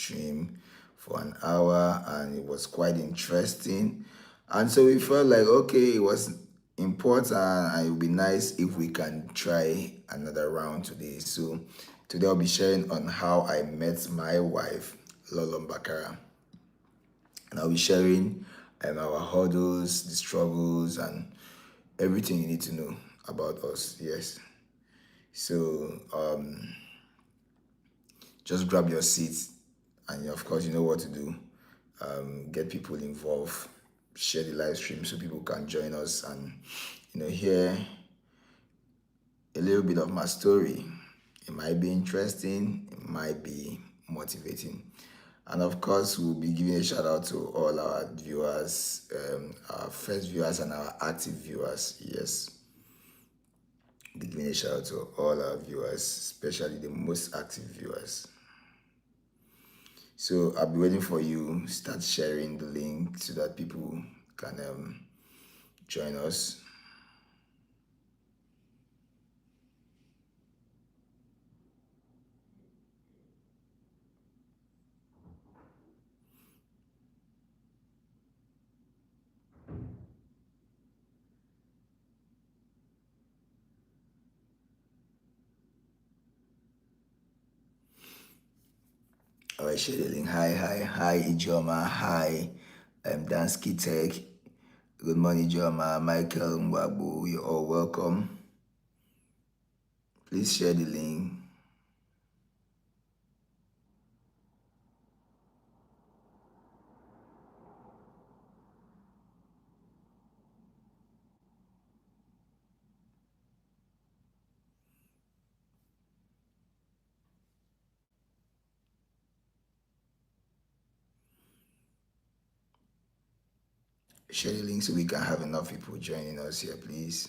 stream for an hour, and it was quite interesting. And so we felt like, okay, it was important and it would be nice if we can try another round today. So today I'll be sharing on how I met my wife, Lolo MBAKARA. And I'll be sharing our hurdles, the struggles, and everything you need to know about us. Yes. So just grab your seats, and of course, you know what to do. Get people involved, share the live stream so people can join us and hear a little bit of my story. It might be interesting, it might be motivating. And of course, we'll be giving a shout out to all our viewers, our first viewers and our active viewers. Yes, we'll be giving a shout out to all our viewers, especially the most active viewers. So I'll be waiting for you. Start sharing the link so that people can join us. All right, share the link. Hi, Ijoma. Hi, Dansky Tech. Good morning, Ijoma. Michael Mwabu, you're all welcome. Please share the link. Share the link so we can have enough people joining us here, please.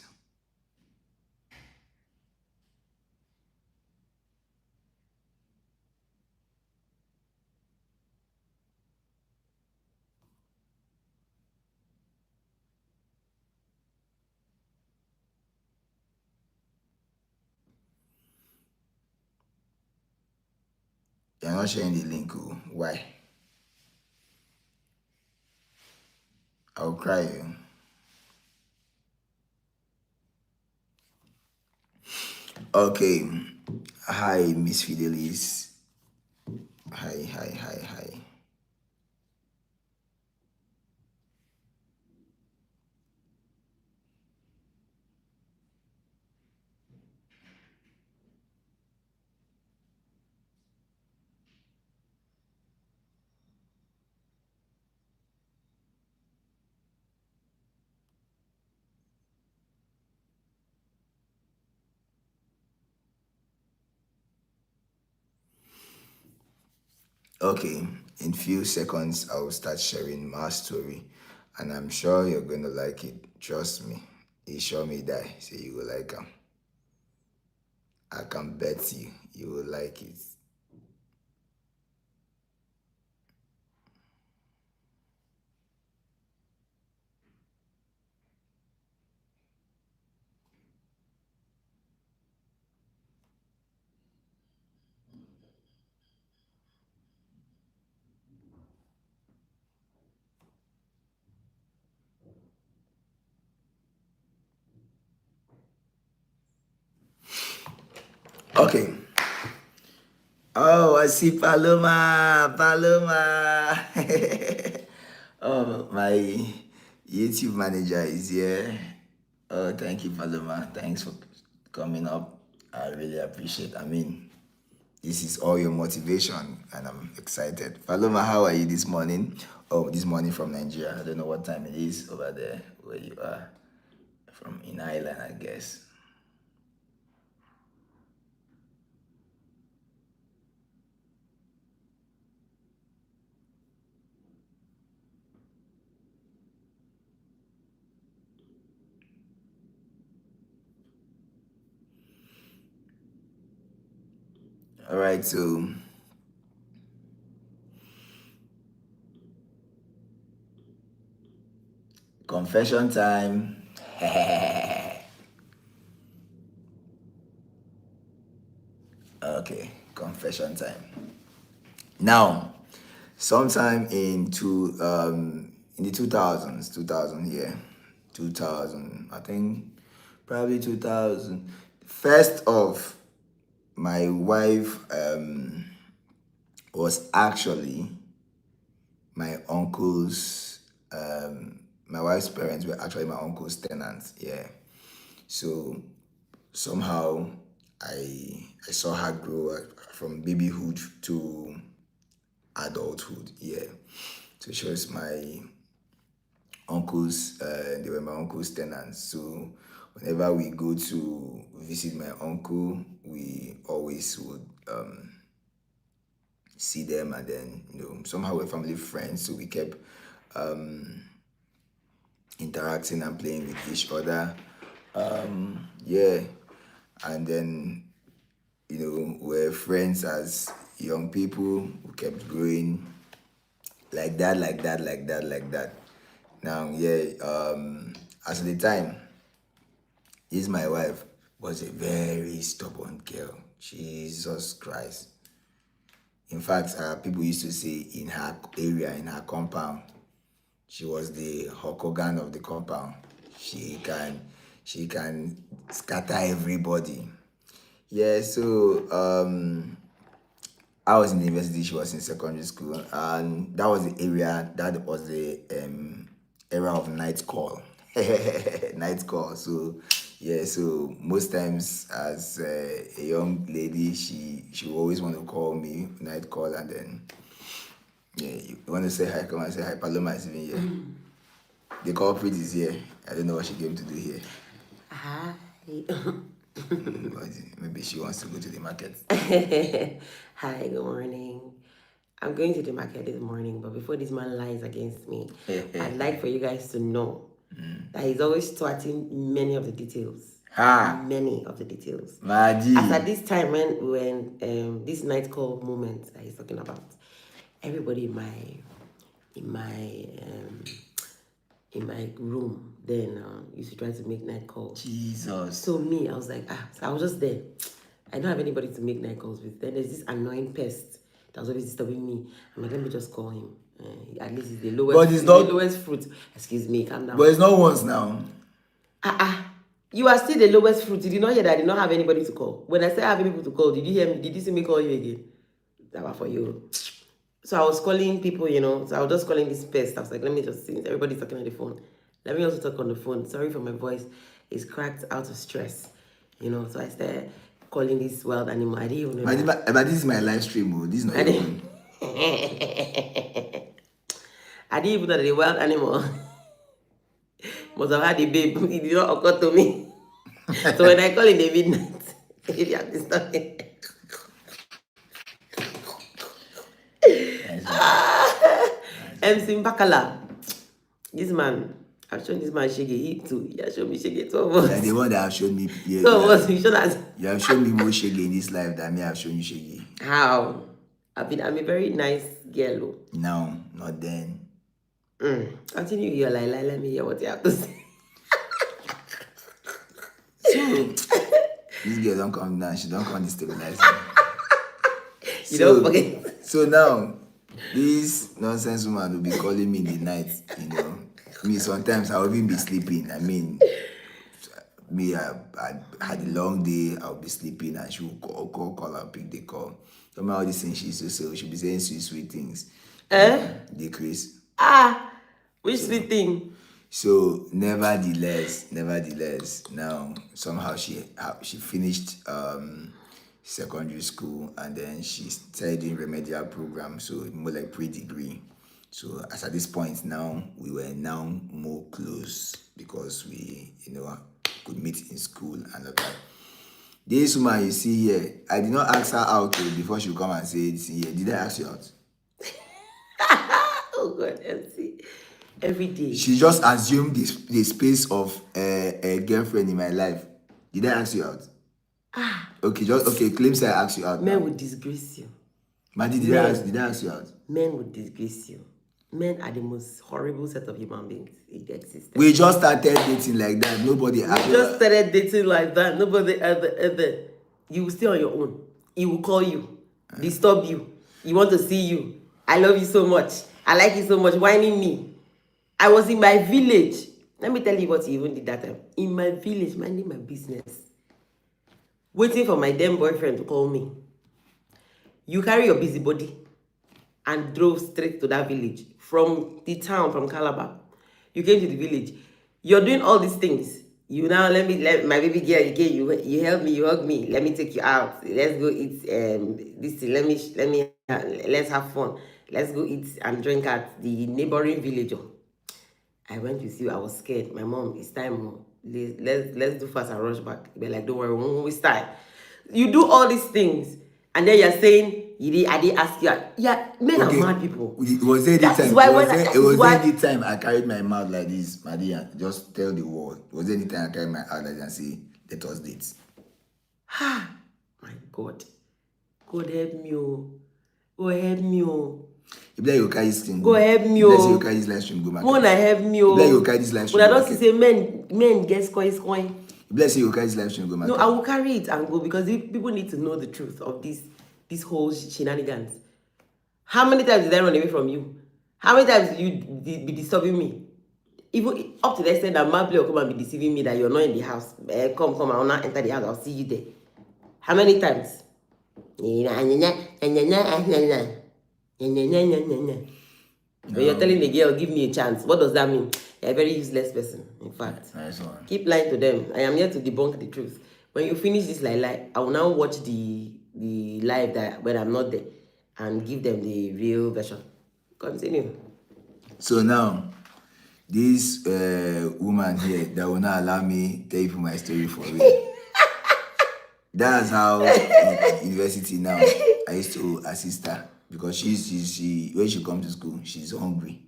You're not sharing the link. Why? I'll cry you. Okay. Hi, Miss Fidelis. Hi. Okay, in few seconds I will start sharing my story, and I'm sure you're going to like it. Trust me. You show me die, so you will like them. I can bet you will like it. Okay. Oh, I see Paloma. Oh, my YouTube manager is here. Oh, thank you, Paloma. Thanks for coming up. I really appreciate it. I mean, this is all your motivation, and I'm excited. Paloma, how are you this morning? Oh, this morning from Nigeria. I don't know what time it is over there where you are. From in Ireland, I guess. All right, so confession time. Okay, confession time. Now, sometime in the 2000, yeah, 2000, I think, probably 2000. First off, my wife was actually my uncle's. My wife's parents were actually my uncle's tenants. Yeah, so somehow I saw her grow from babyhood to adulthood. Yeah, so she was my uncle's. They were my uncle's tenants. So whenever we go to visit my uncle, we always would see them, and then somehow we're family friends. So we kept interacting and playing with each other. Yeah, and then we're friends as young people. We kept growing like that, like that, like that, like that. Now, yeah, as at the time, this my wife was a very stubborn girl. Jesus Christ. In fact, people used to say in her area, in her compound, she was the Hokogan of the compound. She can scatter everybody. Yeah, so I was in the university, she was in secondary school, and that was the area, that was the era of night call. Night call. So yeah, so most times as a young lady, she will always want to call me night call, and then yeah, you want to say hi, come and say hi. Paloma is even here. The culprit is here. I don't know what she came to do here. Hi. Maybe she wants to go to the market. Hi, good morning. I'm going to the market this morning, but before this man lies against me, I'd like for you guys to know that he's always twatting many of the details. Many of the details. As at this time when this night call moment that he's talking about, everybody in my room then used to try to make night calls. Jesus. So me, I was like, so I was just there. I don't have anybody to make night calls with. Then there's this annoying pest that was always disturbing me. I'm like, let me just call him. At least it's the lowest. But it's not the lowest fruit. Excuse me, calm down. But it's not once now. You are still the lowest fruit. Did you not hear that I did not have anybody to call? When I started having people to call, did you hear me? Did you see me call you again? That was for you. So I was calling people, so I was just calling this pest. I was like, let me just see. Everybody's talking on the phone. Let me also talk on the phone. Sorry for my voice. It's cracked out of stress. So I started calling this wild animal. I didn't even know. But this is my live stream. This is not your own. I didn't even know that the wild animal must have had a babe. It did not occur to me. So when I call in the midnight, if you understand. MC MBAKARA. This man, I've shown this man Shege. He too. He has shown me Shege. 2 of us. Yeah, the one that have shown me. Yeah, 2 of us. We should have. You have shown me more Shege in this life than me. I've shown you Shege. How? I'm a very nice girl. No, not then. Continue your lie. Let me hear what you have to say. So, this girl don't come down. She don't come destabilize me. You don't forget. So now, this nonsense woman will be calling me in the night, Me, sometimes I will even be sleeping. I mean, me, I had a long day, I'll be sleeping, and she will call, I'll pick the call. Somehow, all these things she used to say, she'll be saying sweet things. Decrease. Which sweet thing? So, nevertheless, now, somehow she finished secondary school, and then she started doing remedial program, so more like pre-degree. So as at this point now, we were now more close because we could meet in school and all that. This woman you see here, I did not ask her out before she would come and say this here. Did I ask you out? Oh God, MC. Every day. She just assumed the space of a girlfriend in my life. Did I ask you out? Okay, claim say I asked you out. Men would disgrace you. Mandy, did I ask you out? Men would disgrace you. Men are the most horrible set of human beings in the existence. We just started dating like that. Nobody ever. Just started dating like that. Nobody ever. You will stay on your own. He will call you, disturb you. He want to see you. I love you so much. I like you so much. Whining me. I was in my village. Let me tell you what he even did that time. In my village, minding my business. Waiting for my damn boyfriend to call me. You carry your busybody and drove straight to that village. From the town, from Calabar. You came to the village. You're doing all these things. You now let my baby girl, you help me, you hug me, let me take you out. Let's go eat this thing. Let's have fun. Let's go eat and drink at the neighboring village. I went with you. I was scared. My mom, it's time. Let's do fast and rush back. Be like, don't worry, we won't waste time. You do all these things, and then you're saying, I didn't ask you. Yeah, men are mad people. Was there the time? Was there the time I carried my mouth like this, Maria? Just tell the world. Was there the time I carried my mouth like this and say, let us date? Ah, my God. God help me, oh. God help me, oh. If you carry this thing, go help me, oh. Let's say you carry this live stream, go market. Mona help me, oh. If you carry this live stream, but I don't say men get coin. Let's say you carry this live stream, go market. No, I will carry it and go because people need to know the truth of this whole shenanigans. How many times did I run away from you? How many times did you be disturbing me? Even up to the extent that Maple will come and be deceiving me that you're not in the house. Come, I will not enter the house. I'll see you there. How many times? When you're telling the girl, give me a chance, what does that mean? You're a very useless person, in fact. Nice one. Keep lying to them. I am here to debunk the truth. When you finish this lie, I will now watch the live that when I'm not there and give them the real version. Continue. So now, this woman here that will not allow me to tell you my story for real. That's how in university now I used to assist her because she when she comes to school, she's hungry.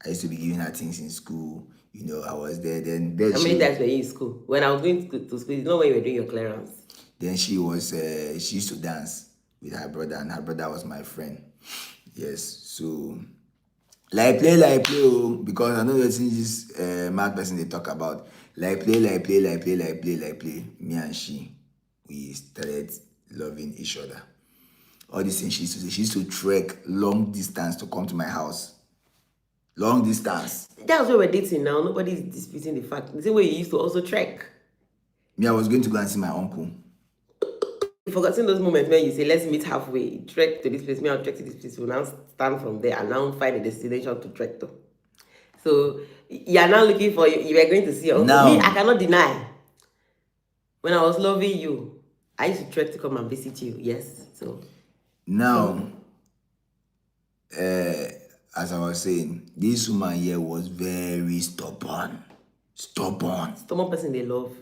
I used to be giving her things in school. You know, I was there. Then how many times were you in school? When I was going to school, you know when you were doing your clearance. Then she used to dance with her brother, and her brother was my friend. Yes, so like play, oh, because I know that this mad person they talk about. Like play. Me and she, we started loving each other. All these things she used to do. She used to trek long distance to come to my house. Long distance. That's why we're dating now. Nobody's disputing the fact. The same way you used to also trek. Me, I was going to go and see my uncle. You've forgotten those moments when you say, let's meet halfway. Trek to this place, me, I'll trek to this place. We'll now stand from there and now find a destination to trek to. So, you are now looking for, you were going to see your uncle. Now, me, I cannot deny. When I was loving you, I used to trek to come and visit you. Yes. So now, as I was saying, this woman here was very stubborn. Stubborn person they love.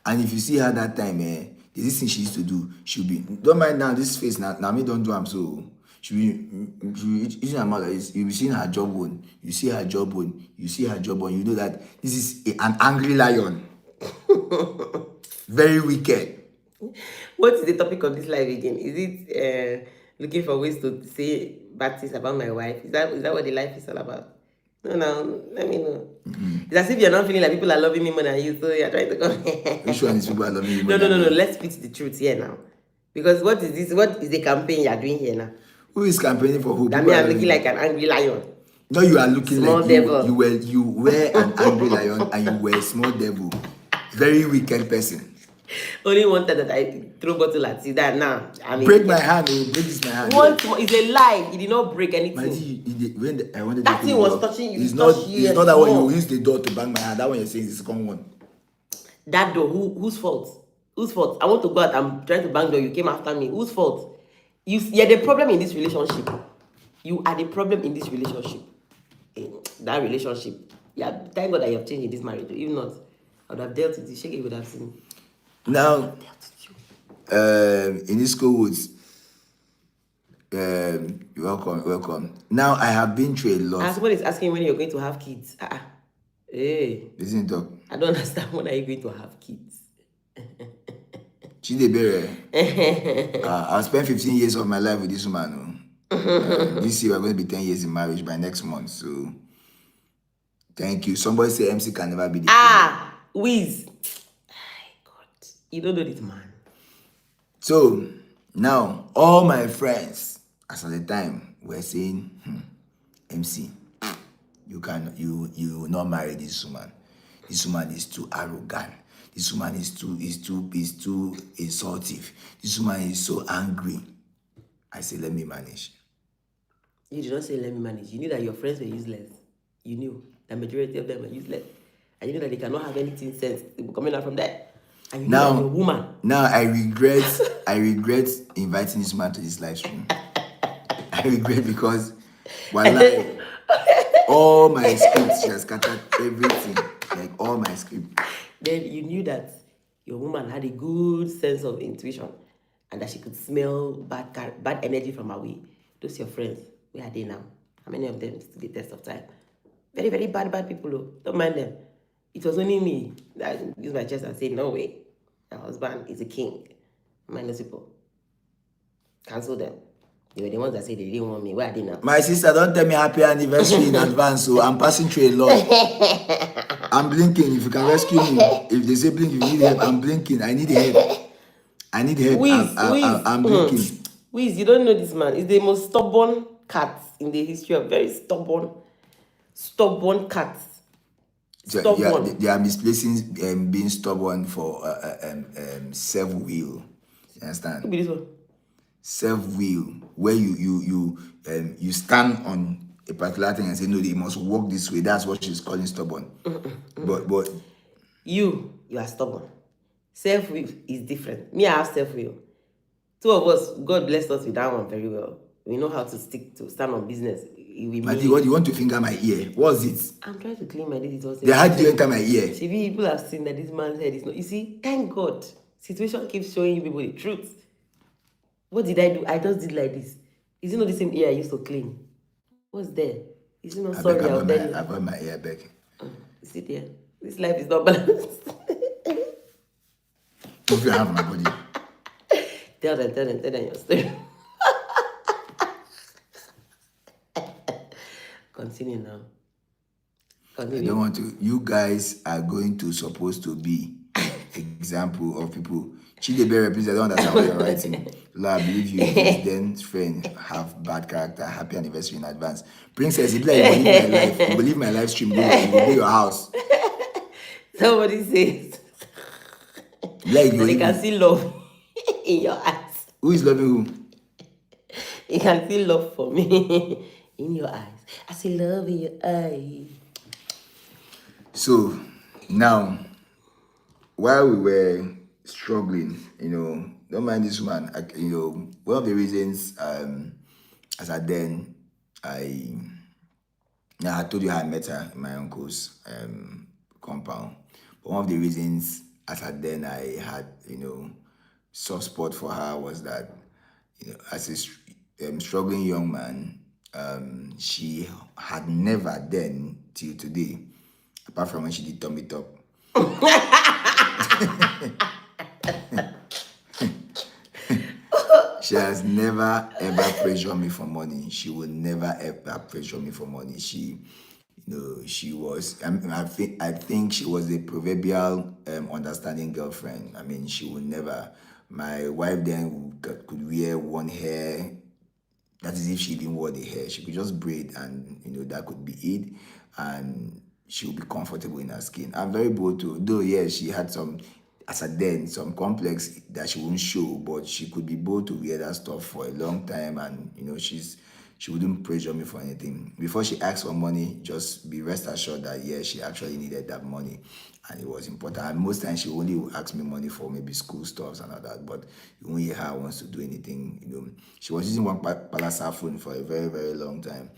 And if you see her that time, there's this thing she used to do. She'll be, don't mind now, this face, now me don't do I'm so. She'll be using her mouth like this. You'll be seeing her jawbone. You see her jawbone. You know that this is an angry lion. Very wicked. What is the topic of this live again? Is it looking for ways to say bad things about my wife? Is that what the life is all about? No, let me know. Mm-hmm. It's as if you're not feeling like people are loving me more than you, so you're trying to go. Which one is people are loving you more? No. Let's speak the truth here now. Because what is this? What is the campaign you're doing here now? Who is campaigning for who? That means I'm looking like an angry lion. No, you are looking small like devil. You were an angry lion and you were a small devil. Very wicked person. Only wanted that I throw bottle at you. That now, I mean, break my hand. Break this my hand. It's a lie. He did not break anything. When I wanted that thing was touching you. It's not that one you use the door to bang my hand. That one you're saying is the second one. That door, whose fault? Whose fault? I want to go out. I'm trying to bang door. You came after me. Whose fault? You're the problem in this relationship. You are the problem in this relationship. That relationship. Yeah, thank God that you have changed in this marriage. If not, I would have dealt with it. Shege would have seen. Now, in this school woods, welcome. Now, I have been through a lot. Somebody is asking when you're going to have kids. Hey. Listen, talk. I don't understand when are you going to have kids. I'll spend 15 years of my life with this woman. This year, we're going to be 10 years in marriage by next month. So, thank you. Somebody say MC can never be the Wiz. You don't know this man. So, now, all my friends, as at the time, were saying, MC, you will not marry this woman. This woman is too arrogant. This woman is too insultive. This woman is so angry. I say, let me manage. You did not say let me manage. You knew that your friends were useless. You knew the majority of them were useless. And you knew that they cannot have anything sense coming out from that. And you knew that you're a woman. Now I regret inviting this man to this live stream. I regret because all my scripts, she has scattered everything. Like all my script. Then you knew that your woman had a good sense of intuition and that she could smell bad energy from away. Those your friends. Where are they now? How many of them stood the test of time? Very, very bad people. Though. Don't mind them. It was only me that used my chest and said, no way. Your husband is a king. Mind those people. Cancel them. They were the ones that said they didn't want me. Where are they now? My sister, don't tell me happy anniversary in advance. So I'm passing through a lot. I'm blinking. If you can rescue me. If they say blink, if you need help, I'm blinking. I need help. I'm blinking. Wiz, you don't know this man. He's the most stubborn cat in the history of very stubborn cats. Stubborn. They are misplacing being stubborn for self-will. You understand? Who be this one? Self-will, where you stand on a particular thing and say, no, they must work this way. That's what she's calling stubborn. But you are stubborn. Self-will is different. Me, I have self-will. Two of us, God blessed us with that one very well. We know how to stand on business. What do you want to finger my ear? What's it? I'm trying to clean my head. They had to enter my ear. People have seen that this man's head is not. You see, thank God. Situation keeps showing you people the truth. What did I do? I just did like this. Is it not the same ear I used to clean? What's there? Is it not sorry? I brought my ear back. Sit there. This life is not balanced. If you have my body. Tell them your story. Continue now. Continue. I don't want to. You guys are going to supposed to be example of people. Chidebe represents. I don't understand what you're writing. Lord, I believe you. Then friend have bad character. Happy anniversary in advance. Princess, if you believe my live stream, it will be your house. Somebody says they can see love in your eyes. Who is loving who? You can see love for me in your eyes. I see love in your eyes. So now, while we were struggling, don't mind this woman. One of the reasons, as I told you how I met her in my uncle's compound. But one of the reasons, as I had, soft spot for her was that, as a struggling young man, she had never then till today, apart from when she did tummy top. She has never ever pressured me for money. She will never ever pressure me for money. She was. I think she was the proverbial understanding girlfriend. I mean, she would never. My wife then could wear one hair. That is if she didn't wear the hair. She could just braid, and that could be it, and she would be comfortable in her skin. I'm very bold too. Though yes, she had some complex that she wouldn't show, but she could be bold to wear that stuff for a long time, and she wouldn't pressure me for anything. Before she asked for money, just be rest assured that yes, she actually needed that money, and it was important. And most times she only would ask me money for maybe school stuff and all that, but you won't hear her wants to do anything. She was using one Palasa phone for a very, very long time.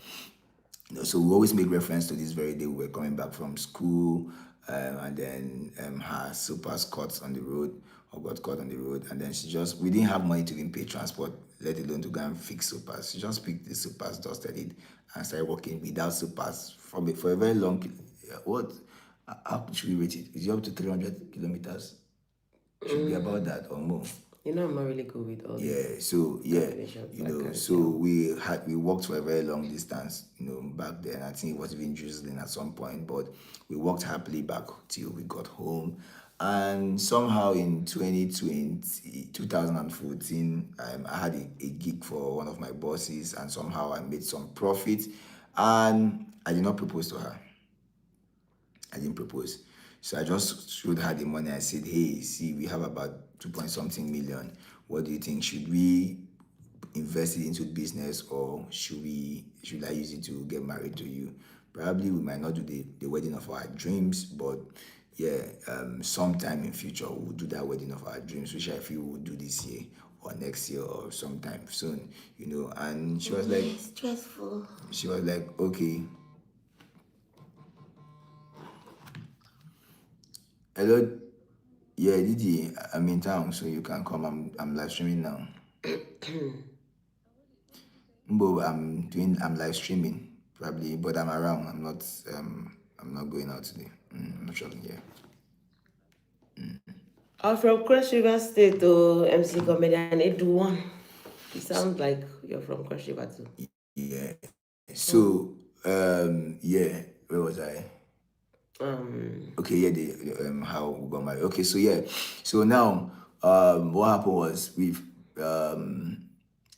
So we always make reference to this very day we were coming back from school, and then her supers got on the road, and then we didn't have money to even pay transport, let alone to go and fix supers. She just picked the supers, dusted it, and started walking without supers for a very long. How should we rate it? Is it up to 300 kilometers? Should be about that or more. I'm not really good with all this. So we walked for a very long distance, back then. I think it was even drizzling at some point, but we walked happily back till we got home. And somehow in 2014, I had a gig for one of my bosses, and somehow I made some profit, and I did not propose to her. I didn't propose. So I just showed her the money. I said, hey, see, we have about 2 point something million. What do you think? Should we invest it into business, or should I use it to get married to you? Probably we might not do the wedding of our dreams, but yeah, sometime in future we'll do that wedding of our dreams, which I feel we'll do this year or next year or sometime soon, And she was like, stressful. She was like, okay. Hello, yeah, Didi, I'm in town, so you can come. I'm live streaming now. But I'm live streaming probably, but I'm around. I'm not going out today. I'm not traveling here. I'm from Cross River State, MC comedian Edu1. You sound like you're from Cross River too. Yeah. So yeah, where was I? Okay, yeah, how we got married. Okay, so yeah, so now what happened was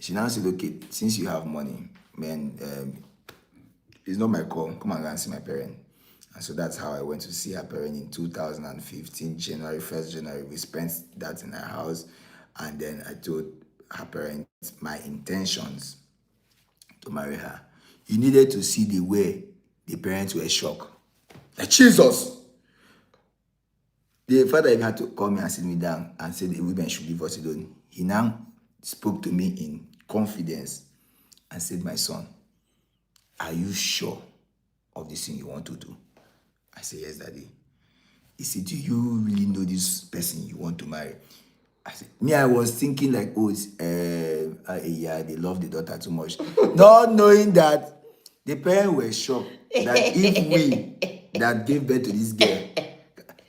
she now said, okay, since you have money, man, it's not my call. Come and go and see my parent. And so that's how I went to see her parent in 2015, January 1st, January. We spent that in her house, and then I told her parents my intentions to marry her. You needed to see the way the parents were shocked. Like, Jesus! The father even had to call me and sit me down and said the women should leave us alone. He now spoke to me in confidence and said, my son, are you sure of this thing you want to do? I said, yes, Daddy. He said, do you really know this person you want to marry? I said, I was thinking like, oh, yeah, they love the daughter too much. Not knowing that the parents were shocked that if we that gave birth to this girl,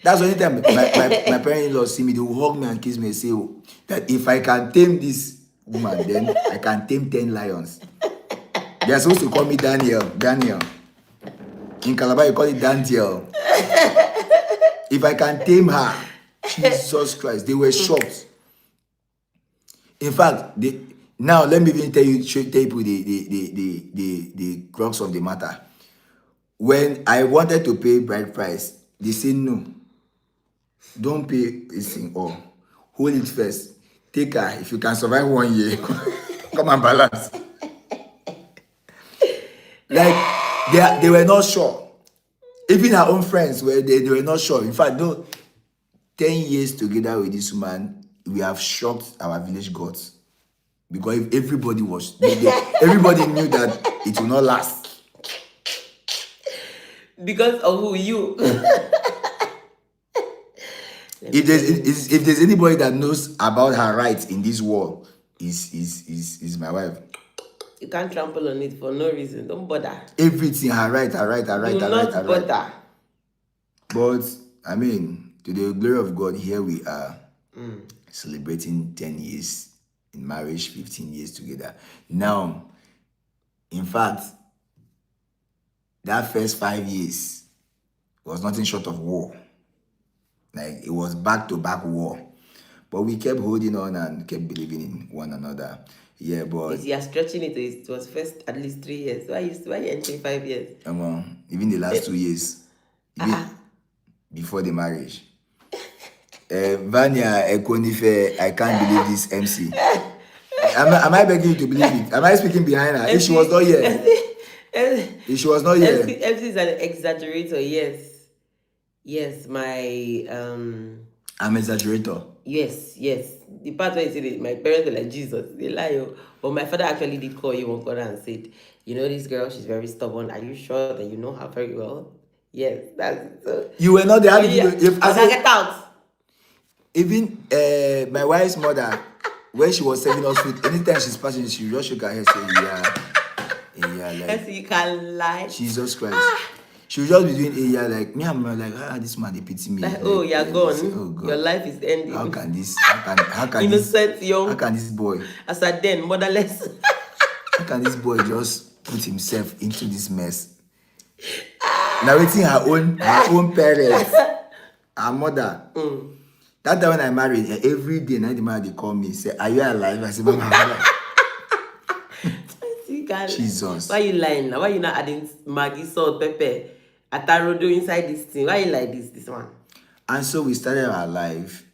that's the only time my parents-in-law see me, they will hug me and kiss me and say, oh, that if I can tame this woman, then I can tame 10 lions. They are supposed to call me Daniel. In Calabar, you call it Daniel. If I can tame her, Jesus Christ, they were shocked. In fact, now let me even tell you the crux of the matter. When I wanted to pay bride price, they said no. Don't pay this thing all. Hold it first. Take her. If you can survive 1 year, come and balance. Like they were not sure. Even our own friends they were not sure. In fact, no, 10 years together with this woman, we have shocked our village gods. Because if everybody everybody knew that it will not last. Because of who? You. If there's anybody that knows about her rights in this world, is my wife. You can't trample on it for no reason. Don't bother. Everything, her right. Do not bother. But I mean, to the glory of God, here we are celebrating 10 years in marriage, 15 years together. Now, in fact, that first 5 years was nothing short of war. Like, it was back-to-back war. But we kept holding on and kept believing in one another. Yeah, but... You are stretching it was first at least 3 years. Why are you entering 5 years? Even the last 2 years. Before the marriage. Vanya Ekonife, I can't believe this MC. Am I begging you to believe it? Am I speaking behind her? If she was not here. If she was not here. MC is an exaggerator, yes. Yes, my... I'm an exaggerator. Yes. The part where you said it, my parents were like, Jesus, they lie. But my father actually did call you one corner and said, you know this girl, she's very stubborn. Are you sure that you know her very well? Yes, that's so. You were not there. Get out. Even my wife's mother, when she was serving us food, anytime she's passing, she just shook her head saying, yeah, like, you can lie. Jesus Christ. She would just be doing like me. I'm like, this man, they pity me. Like, oh, you're gone. Say, oh, God. Your life is ending. How can innocent young? How can this boy? As a then motherless. How can this boy just put himself into this mess? Narrating her own parents. Her mother. That time when I married, every day, night the man they call me, say, "Are you alive?" I say, "Mama, I'm alive." Jesus. Why you lying now? Why you not adding Maggi, salt, pepper, atarodo inside this thing? Why you like this one? And so we started our life.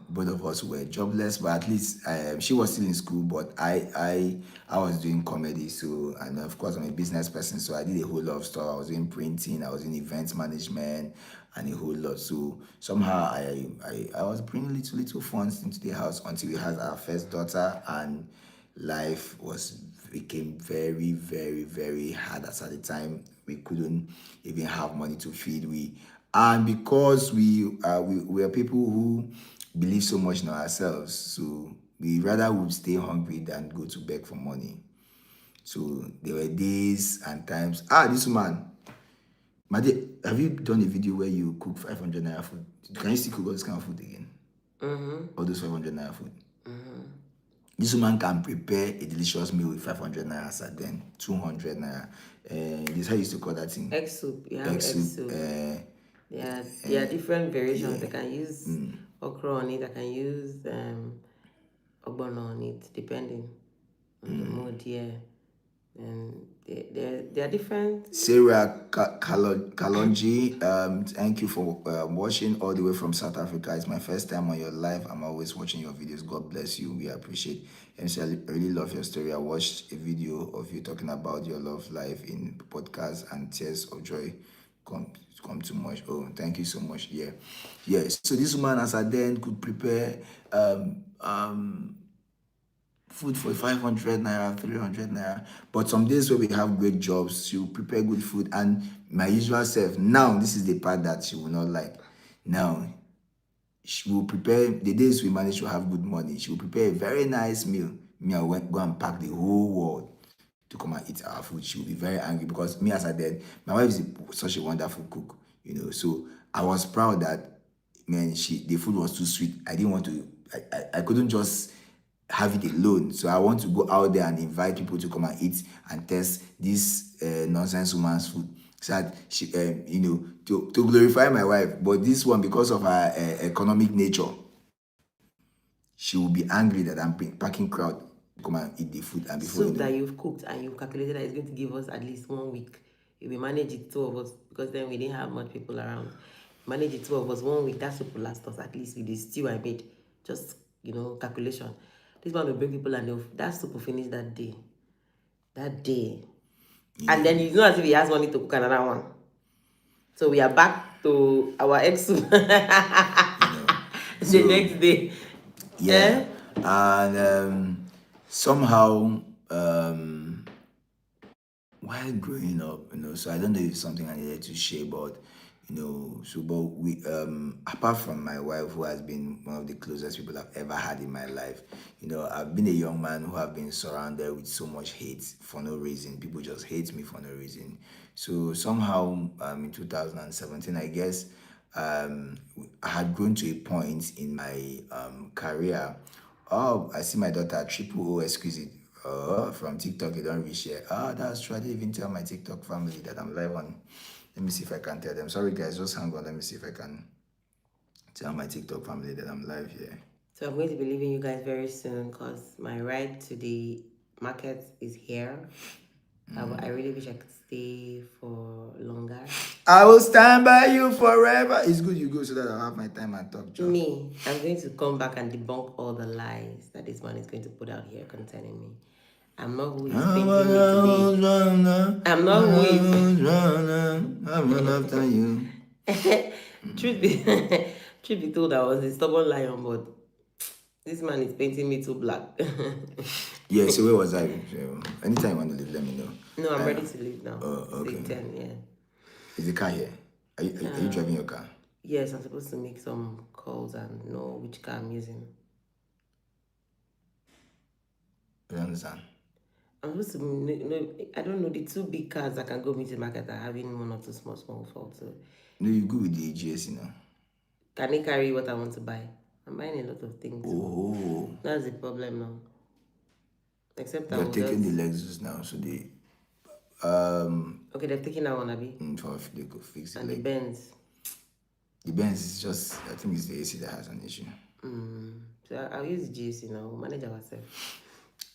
Both of us were jobless, but at least she was still in school. But I was doing comedy. So, and of course, I'm a business person. So I did a whole lot of stuff. I was doing printing. I was in events management, and a whole lot. So somehow I was bringing little funds into the house until we had our first daughter, and life became very, very, very hard. As at the time, we couldn't even have money to feed. And because we are people who believe so much in ourselves, so we rather would stay hungry than go to beg for money. So there were days and times. This woman, Made, have you done a video where you cook 500 naira food? Can you still cook all this kind of food again? All those 500 naira food. This woman can prepare a delicious meal with 500 naira, so then 200 naira. This is how you used to call that thing? Egg soup. You have egg soup. There are different variations. I can use okra on it. I can use ogbono on it, depending on the mood. Yeah, and there are different. Sarah Kalonji, thank you for watching all the way from South Africa. It's my first time on your live. I'm always watching your videos. God bless you. We appreciate. MC, I really love your story. I watched a video of you talking about your love life in podcast, and tears of joy come too much. Oh, thank you so much. Yeah. So this woman, as I then, could prepare food for 500 naira, 300 naira. But some days where we have great jobs, she will prepare good food. And my usual self, now this is the part that she will not like. Now, she will prepare, the days we manage to have good money, she will prepare a very nice meal. Me, I went go and pack the whole world to come and eat our food. She will be very angry because me, as I did, my wife is such a wonderful cook, So I was proud that, man, the food was too sweet. I didn't want to, I couldn't just have it alone. So I want to go out there and invite people to come and eat and test this nonsense woman's food. So that she, to glorify my wife. But this one, because of her economic nature, she will be angry that I'm packing crowd to come and eat the food. And before soup that you've cooked and you've calculated that it's going to give us at least 1 week. If we manage it, 2 of us, because then we didn't have much people around. Manage it, 2 of us, 1 week, that soup will last us at least with the stew I made. Just, calculation. This one will bring people and that soup will finish that day. Yeah. And then it's not as if he has money to cook another one. So we are back to our egg soup the next day. Yeah. And somehow, while growing up, so I don't know if it's something I needed to share, but but we apart from my wife, who has been one of the closest people I've ever had in my life, I've been a young man who have been surrounded with so much hate for no reason. People just hate me for no reason. So somehow, in 2017, I guess, I had grown to a point in my career. Oh, I see my daughter, triple O exquisite. From TikTok, you don't really share. That's true. I didn't even tell my TikTok family that I'm live on. Let me see if I can tell them. Sorry, guys, just hang on. Let me see if I can tell my TikTok family that I'm live here. So I'm going to be leaving you guys very soon because my ride to the market is here. I really wish I could stay for longer. I will stand by you forever. It's good you go so that I'll have my time and talk. Joe. Me, I'm going to come back and debunk all the lies that this man is going to put out here concerning me. I'm not who he's painting me to be. I'm not who he's... I'm run after you. Truth be told, I was a stubborn lion, but this man is painting me too black. Yeah, so where was I? Anytime you want to leave, let me know. No, I'm ready to leave now. Okay. 10, yeah. Is the car here? Are you driving your car? Yes, I'm supposed to make some calls and know which car I'm using. You understand? I'm supposed to I don't know, the 2 big cars that can go meet the market are having 1 or 2 small faults. So. No, you go with the AGS, Can they carry what I want to buy? I'm buying a lot of things. Oh. That's the problem now. Except they're taking the Lexus now, so they okay, they've taken that one, Abby. They could fix it. And the Benz. The Benz is just, I think it's the AC that has an issue. So I'll use GC now. We'll manage ourselves.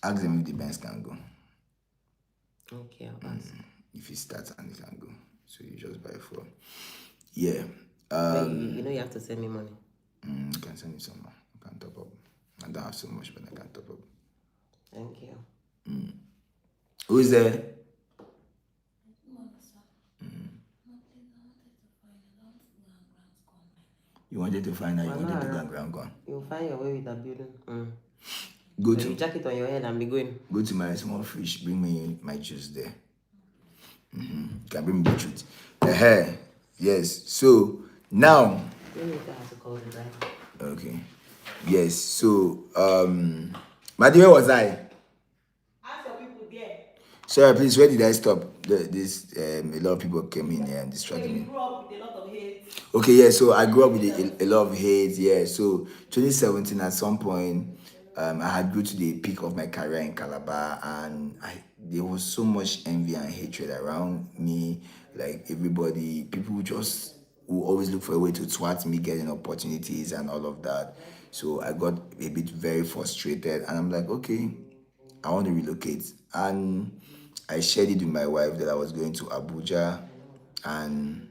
Ask them if the Benz can go. Okay, I'll ask. If it starts and it can go. So you just buy fuel. Yeah. But you know you have to send me money. You can send me some more. You can top up. I don't have so much, but I can top up. Thank you. Who is there? You wanted to find out, you wanted to go and ground gone. You'll find your way with that building. Go so to you jack it on your head and be going. Go to my small fridge, bring me my juice there. You can bring me beetroot. Yes. So now. Okay. Yes. So my dear, where was I? Ask your people there. Sorry, please. Where did I stop? A lot of people came in here and distracted me. You grew up with a lot of hate. Okay, yeah. So I grew up with a lot of hate. Yeah. So 2017, at some point, I had grew to the peak of my career in Calabar, and there was so much envy and hatred around me. Like everybody, people just will always look for a way to thwart me getting opportunities and all of that. So I got a bit very frustrated, and I'm like, okay, I want to relocate. And I shared it with my wife that I was going to Abuja, and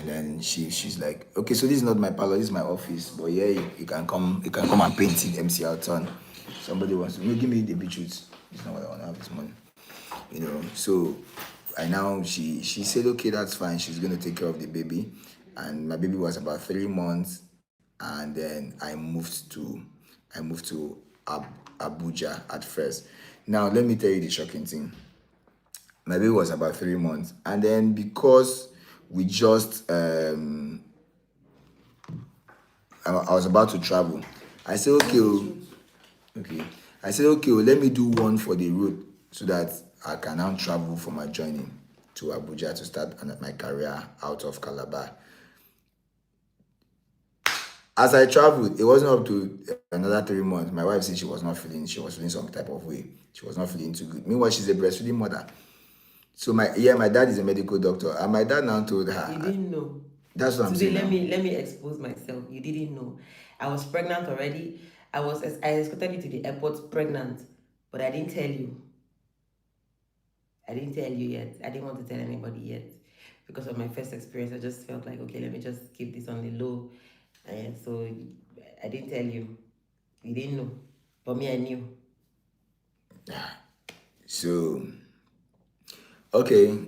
then she's like, okay, so this is not my parlor, this is my office, but yeah, you can come and paint it, MC our turn. Somebody wants to give me the beetroot. It's not what I want to have this morning. So she said, okay, that's fine. She's going to take care of the baby. And my baby was about 3 months, and then I moved to Abuja at first. Now let me tell you the shocking thing. My baby was about 3 months, and then because we just I was about to travel, I said, okay. I said, okay, let me do one for the road so that I can now travel for my journey to Abuja to start my career out of Calabar. As I traveled, it wasn't up to another 3 months. My wife said she was feeling some type of way. She was not feeling too good. Meanwhile, she's a breastfeeding mother. So my dad is a medical doctor, and my dad now told her. You didn't know. That's what I'm saying. Let me expose myself. You didn't know. I was pregnant already. I escorted you to the airport pregnant, but I didn't tell you. I didn't tell you yet. I didn't want to tell anybody yet because of my first experience. I just felt like, okay, let me just keep this on the low. And so I didn't tell you. You didn't know, but me, I knew. So, okay,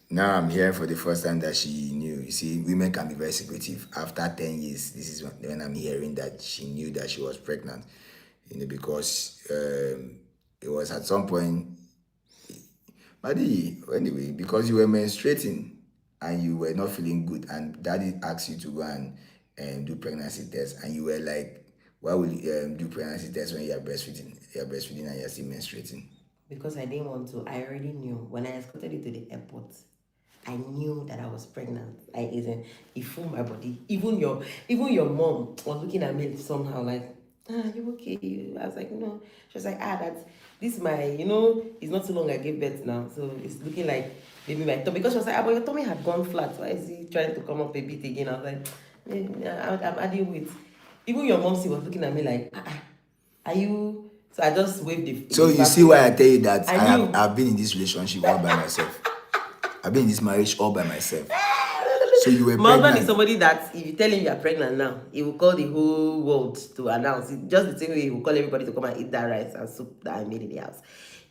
now I'm hearing for the first time that she knew. You see, women can be very secretive. After 10 years, this is when I'm hearing that she knew that she was pregnant. Because it was at some point, anyway, because you were menstruating and you were not feeling good, and daddy asked you to go and do pregnancy tests, and you were like, why will you do pregnancy tests when you are breastfeeding? You are breastfeeding and you're still menstruating. Because I didn't want to. I already knew. When I escorted you to the airport, I knew that I was pregnant. It fooled my body. Even your mom was looking at me somehow like, you okay? I was like, no. She was like, this is my, it's not too long I gave birth now. So it's looking like maybe my tummy. Because she was like, but your tummy had gone flat. Why is he trying to come up a bit again? I was like, I'm adding weight. Even your mom was looking at me like, are you... So I just waved the... So you see why I tell you that I've been in this relationship all by myself. I've been in this marriage all by myself. So you were pregnant. My husband is somebody that if you tell him you are pregnant now, he will call the whole world to announce it. Just the same way he will call everybody to come and eat that rice and soup that I made in the house.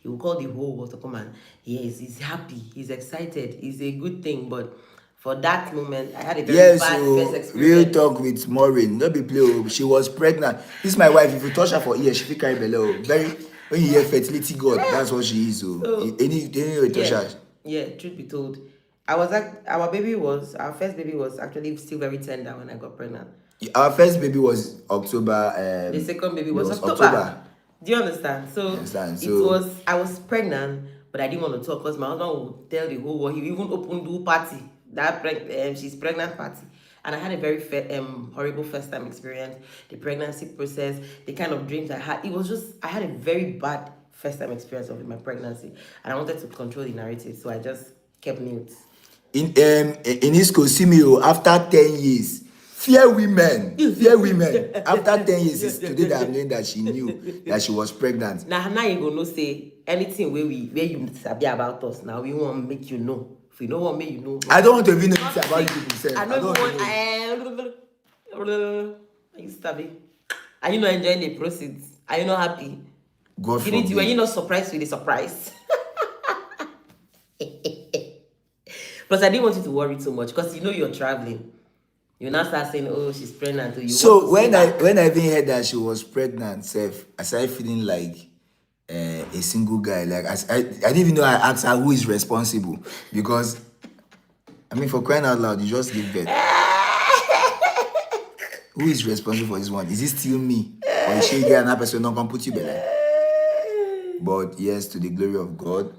He will call the whole world to come and he's happy, he's excited, it's a good thing. But for that moment, I had a very bad first experience. Real talk with Maureen, not be play. She was pregnant. This is my wife. If you touch her for ear, she will carry belly. Very when you hear fertility god, that's what she is. So any touch her. Yeah, truth be told, our first baby was actually still very tender when I got pregnant. Our first baby was October. The second baby was October. Do you understand? So I was pregnant, but I didn't want to talk because my husband would tell the whole world. He even opened the party, she's pregnant party. And I had a very horrible first time experience. The pregnancy process, the kind of dreams I had. I had a very bad first time experience of my pregnancy. And I wanted to control the narrative, so I just kept mute. in Isco Simio after 10 years. Fear women. After 10 years, it's today that I'm knowing that she knew that she was pregnant. Now you go no say anything where you sabi about us. Now we want make you know. If we don't want make you know. I don't want to even know anything about you people. I don't want. Are you sabi? Are you not enjoying the proceeds? Are you not happy? God forbid. Were you not surprised with the surprise? Plus, I didn't want you to worry too much because you know you're traveling. You now start saying, "Oh, she's pregnant." So when I even heard that she was pregnant, I started feeling like a single guy. Like I didn't even know. I asked her who is responsible, because I mean, for crying out loud, you just give birth. Who is responsible for this one? Is it still me, or is she another person not gonna put you better? But yes, to the glory of God,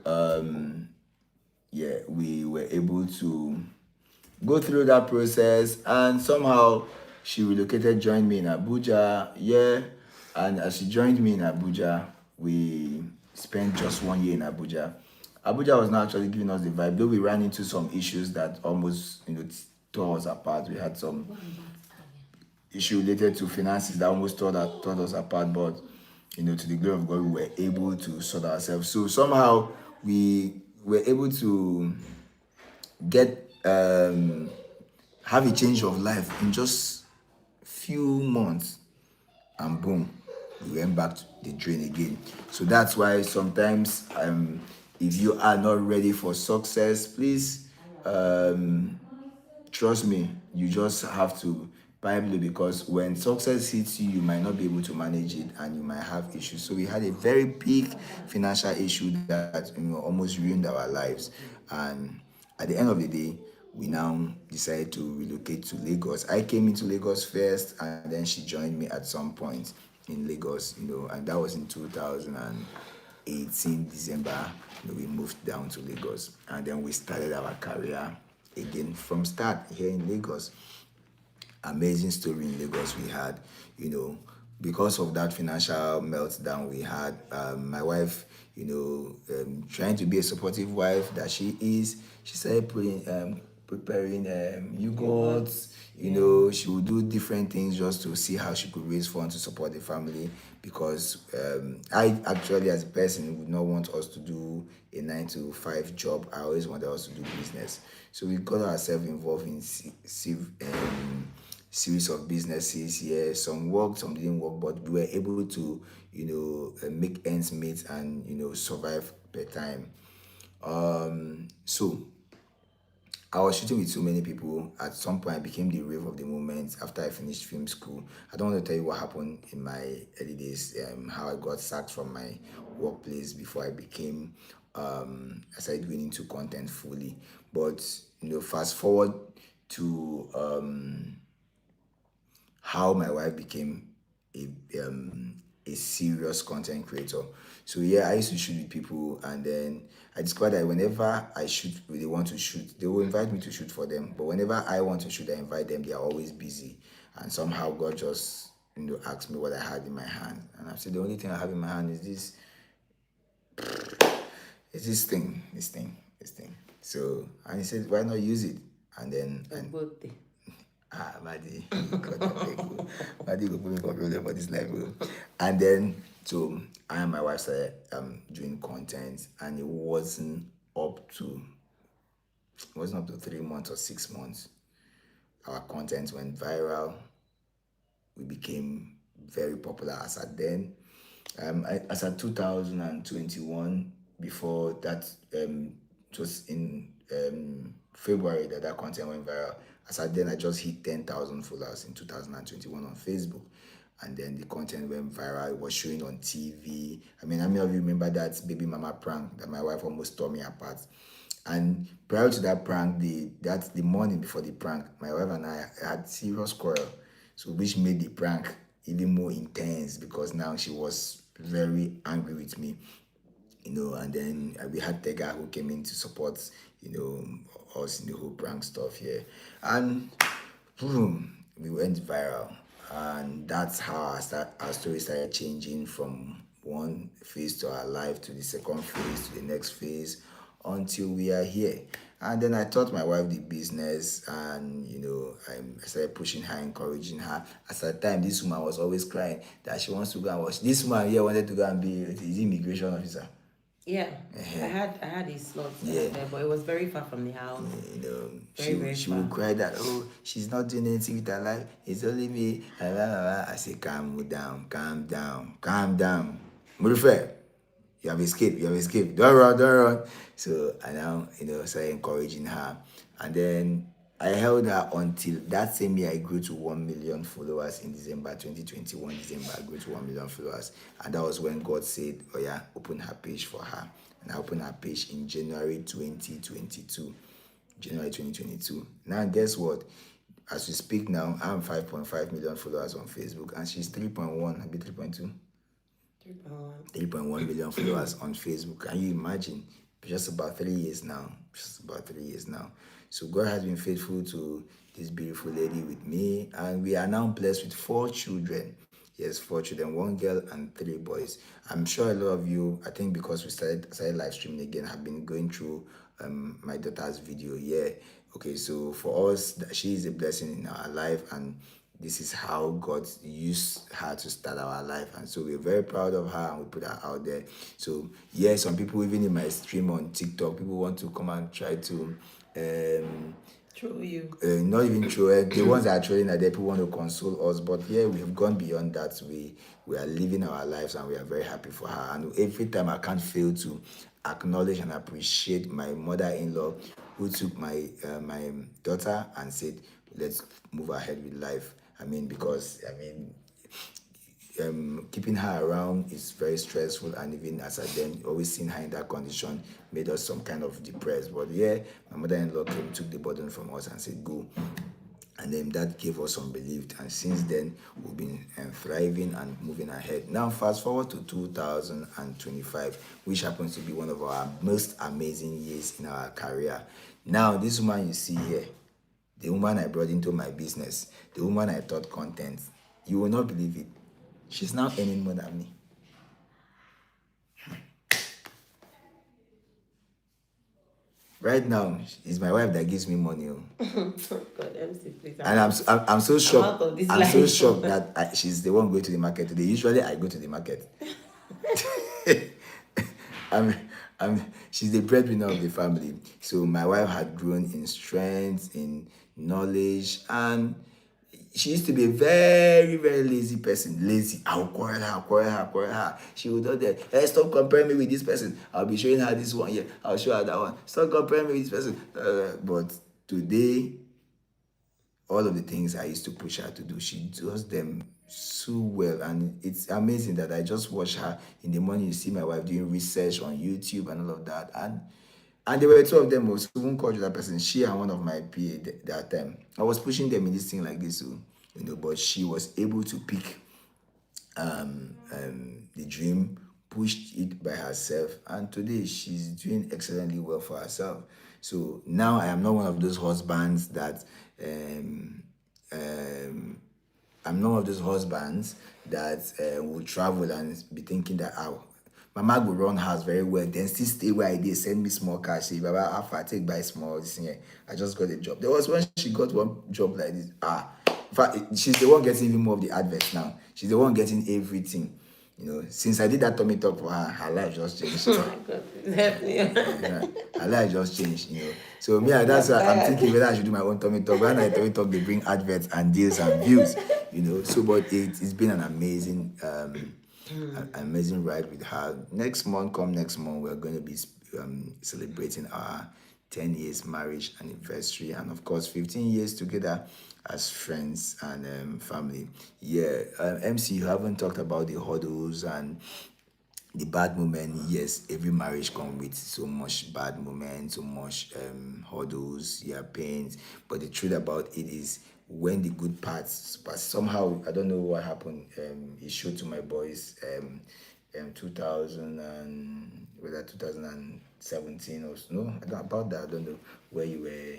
yeah, we were able to go through that process, and somehow she relocated, joined me in Abuja. Yeah, and as she joined me in Abuja, we spent just 1 year in Abuja. Abuja was not actually giving us the vibe, though we ran into some issues that almost, tore us apart. We had some issue related to finances that almost tore us apart, but to the glory of God, we were able to sort ourselves. So somehow we were able to get have a change of life in just few months, and boom, we went back to the drain again. So that's why sometimes if you are not ready for success, please trust me, you just have to Bible, because when success hits you, you might not be able to manage it and you might have issues. So we had a very big financial issue that almost ruined our lives. And at the end of the day, we now decided to relocate to Lagos. I came into Lagos first, and then she joined me at some point in Lagos, and that was in 2018 December. We moved down to Lagos, and then we started our career again from start here in Lagos. Amazing story in Lagos we had, because of that financial meltdown we had. My wife, trying to be a supportive wife that she is, she started preparing yogurts. She would do different things just to see how she could raise funds to support the family, because I actually, as a person, would not want us to do a 9-to-5 job. I always wanted us to do business. So we got ourselves involved in series of businesses. Yeah, some worked, some didn't work, but we were able to make ends meet and survive per time. So I was shooting with so many people. At some point, I became the rave of the moment after I finished film school. I don't want to tell you what happened in my early days, how I got sacked from my workplace before I became, I started going into content fully. But, fast forward to how my wife became a serious content creator. So yeah, I used to shoot with people, and then I discovered that whenever I shoot, they want to shoot, they will invite me to shoot for them. But whenever I want to shoot, I invite them, they are always busy. And somehow God just asked me what I had in my hand, and I said the only thing I have in my hand is this thing. So, and he said, why not use it? And then Madi, God, Madi go put me for problem for this life. And then, so I and my wife started doing content, and it wasn't up to 3 months or 6 months. Our content went viral. We became very popular as at then. As at 2021, before that, it was in February that content went viral. As at then, I just hit 10,000 followers in 2021 on Facebook. And then the content went viral. It was showing on TV. I mean, how many of you remember that baby mama prank that my wife almost tore me apart? And prior to that prank, the morning before the prank, my wife and I had serious quarrel. So which made the prank even more intense, because now she was very angry with me. And then we had Tega who came in to support, us in the whole prank stuff here. And boom, we went viral. And that's how our story started changing from one phase to our life to the second phase to the next phase until we are here. And then I taught my wife the business, and I started pushing her, encouraging her. At the time, this woman was always crying that she wants to go and watch. This woman here wanted to go and be the immigration officer. Yeah, I had a slot Yeah. there, but it was very far from the house. She would cry that, oh, she's not doing anything with her life. It's only me. I say, calm down. Murufe, you have escaped. Don't run. So I now, started encouraging her. And then I held her until that same year I grew to 1 million followers in December 2021. I grew to 1 million followers. And that was when God said, oh yeah, open her page for her. And I opened her page in January 2022. Now, guess what? As we speak now, I'm 5.5 million followers on Facebook, and she's 3.1, maybe 3.2. 3.1 million followers on Facebook. Can you imagine? Just about 3 years now. So God has been faithful to this beautiful lady with me, and we are now blessed with 4 children. Yes, 4 children, 1 girl and 3 boys. I'm sure a lot of you, I think because we started live streaming again, have been going through my daughter's video. Yeah. Okay, so for us, she is a blessing in our life, and this is how God used her to start our life. And so we're very proud of her, and we put her out there. So yeah, some people, even in my stream on TikTok, people want to come and try to troll you. Not even troll. The ones that are trolling are there, people want to console us. But yeah, we have gone beyond that. We are living our lives, and we are very happy for her. And every time I can't fail to acknowledge and appreciate my mother-in-law, who took my daughter and said, let's move ahead with life. Because keeping her around is very stressful, and even as I then always seeing her in that condition made us some kind of depressed. But yeah, my mother-in-law came, took the burden from us and said, go. And then that gave us some belief, and since then we've been thriving and moving ahead. Now fast forward to 2025, which happens to be one of our most amazing years in our career. Now this woman you see here, the woman I brought into my business, the woman I taught content, you will not believe it, she's now earning more than me. Right now, it's my wife that gives me money. God, MC, please. And I'm so shocked. I'm so shocked that she's the one going to the market today. Usually I go to the market. She's the breadwinner of the family. So my wife had grown in strength, in knowledge, and she used to be a very, very lazy person. Lazy. I'll quarrel her. She would not there. Hey, stop comparing me with this person. I'll be showing her this one here. I'll show her that one. Stop comparing me with this person. But today, all of the things I used to push her to do, she does them so well. And it's amazing that I just watch her in the morning. You see my wife doing research on YouTube and all of that. And there were 2 of them who won't call you that person. She and one of my PA that time. I was pushing them in this thing like this, so, but she was able to pick the dream, pushed it by herself, and today she's doing excellently well for herself. So now I am not one of those husbands that will travel and be thinking that Mama go run house very well, then still stay where I did, send me small cash, say, Baba, half I take buy small this year. I just got a job. There was when she got one job like this. In fact, she's the one getting even more of the adverts now. She's the one getting everything. Since I did that tummy talk for her, her life just changed. Oh my God, her life just changed, So me, that's why I'm thinking whether I should do my own tummy talk. When I tummy talk, they bring adverts and deals and views, So, but it's been an amazing amazing ride with her. Next month, we're going to be celebrating our 10 years marriage anniversary, and of course 15 years together as friends and family. MC, you haven't talked about the hurdles and the bad moment. Yes, every marriage comes with so much bad moments, so much hurdles, pains, but the truth about it is, when the good parts, but somehow I don't know what happened. It showed to my boys 2017 or so. No, about that. I don't know where you were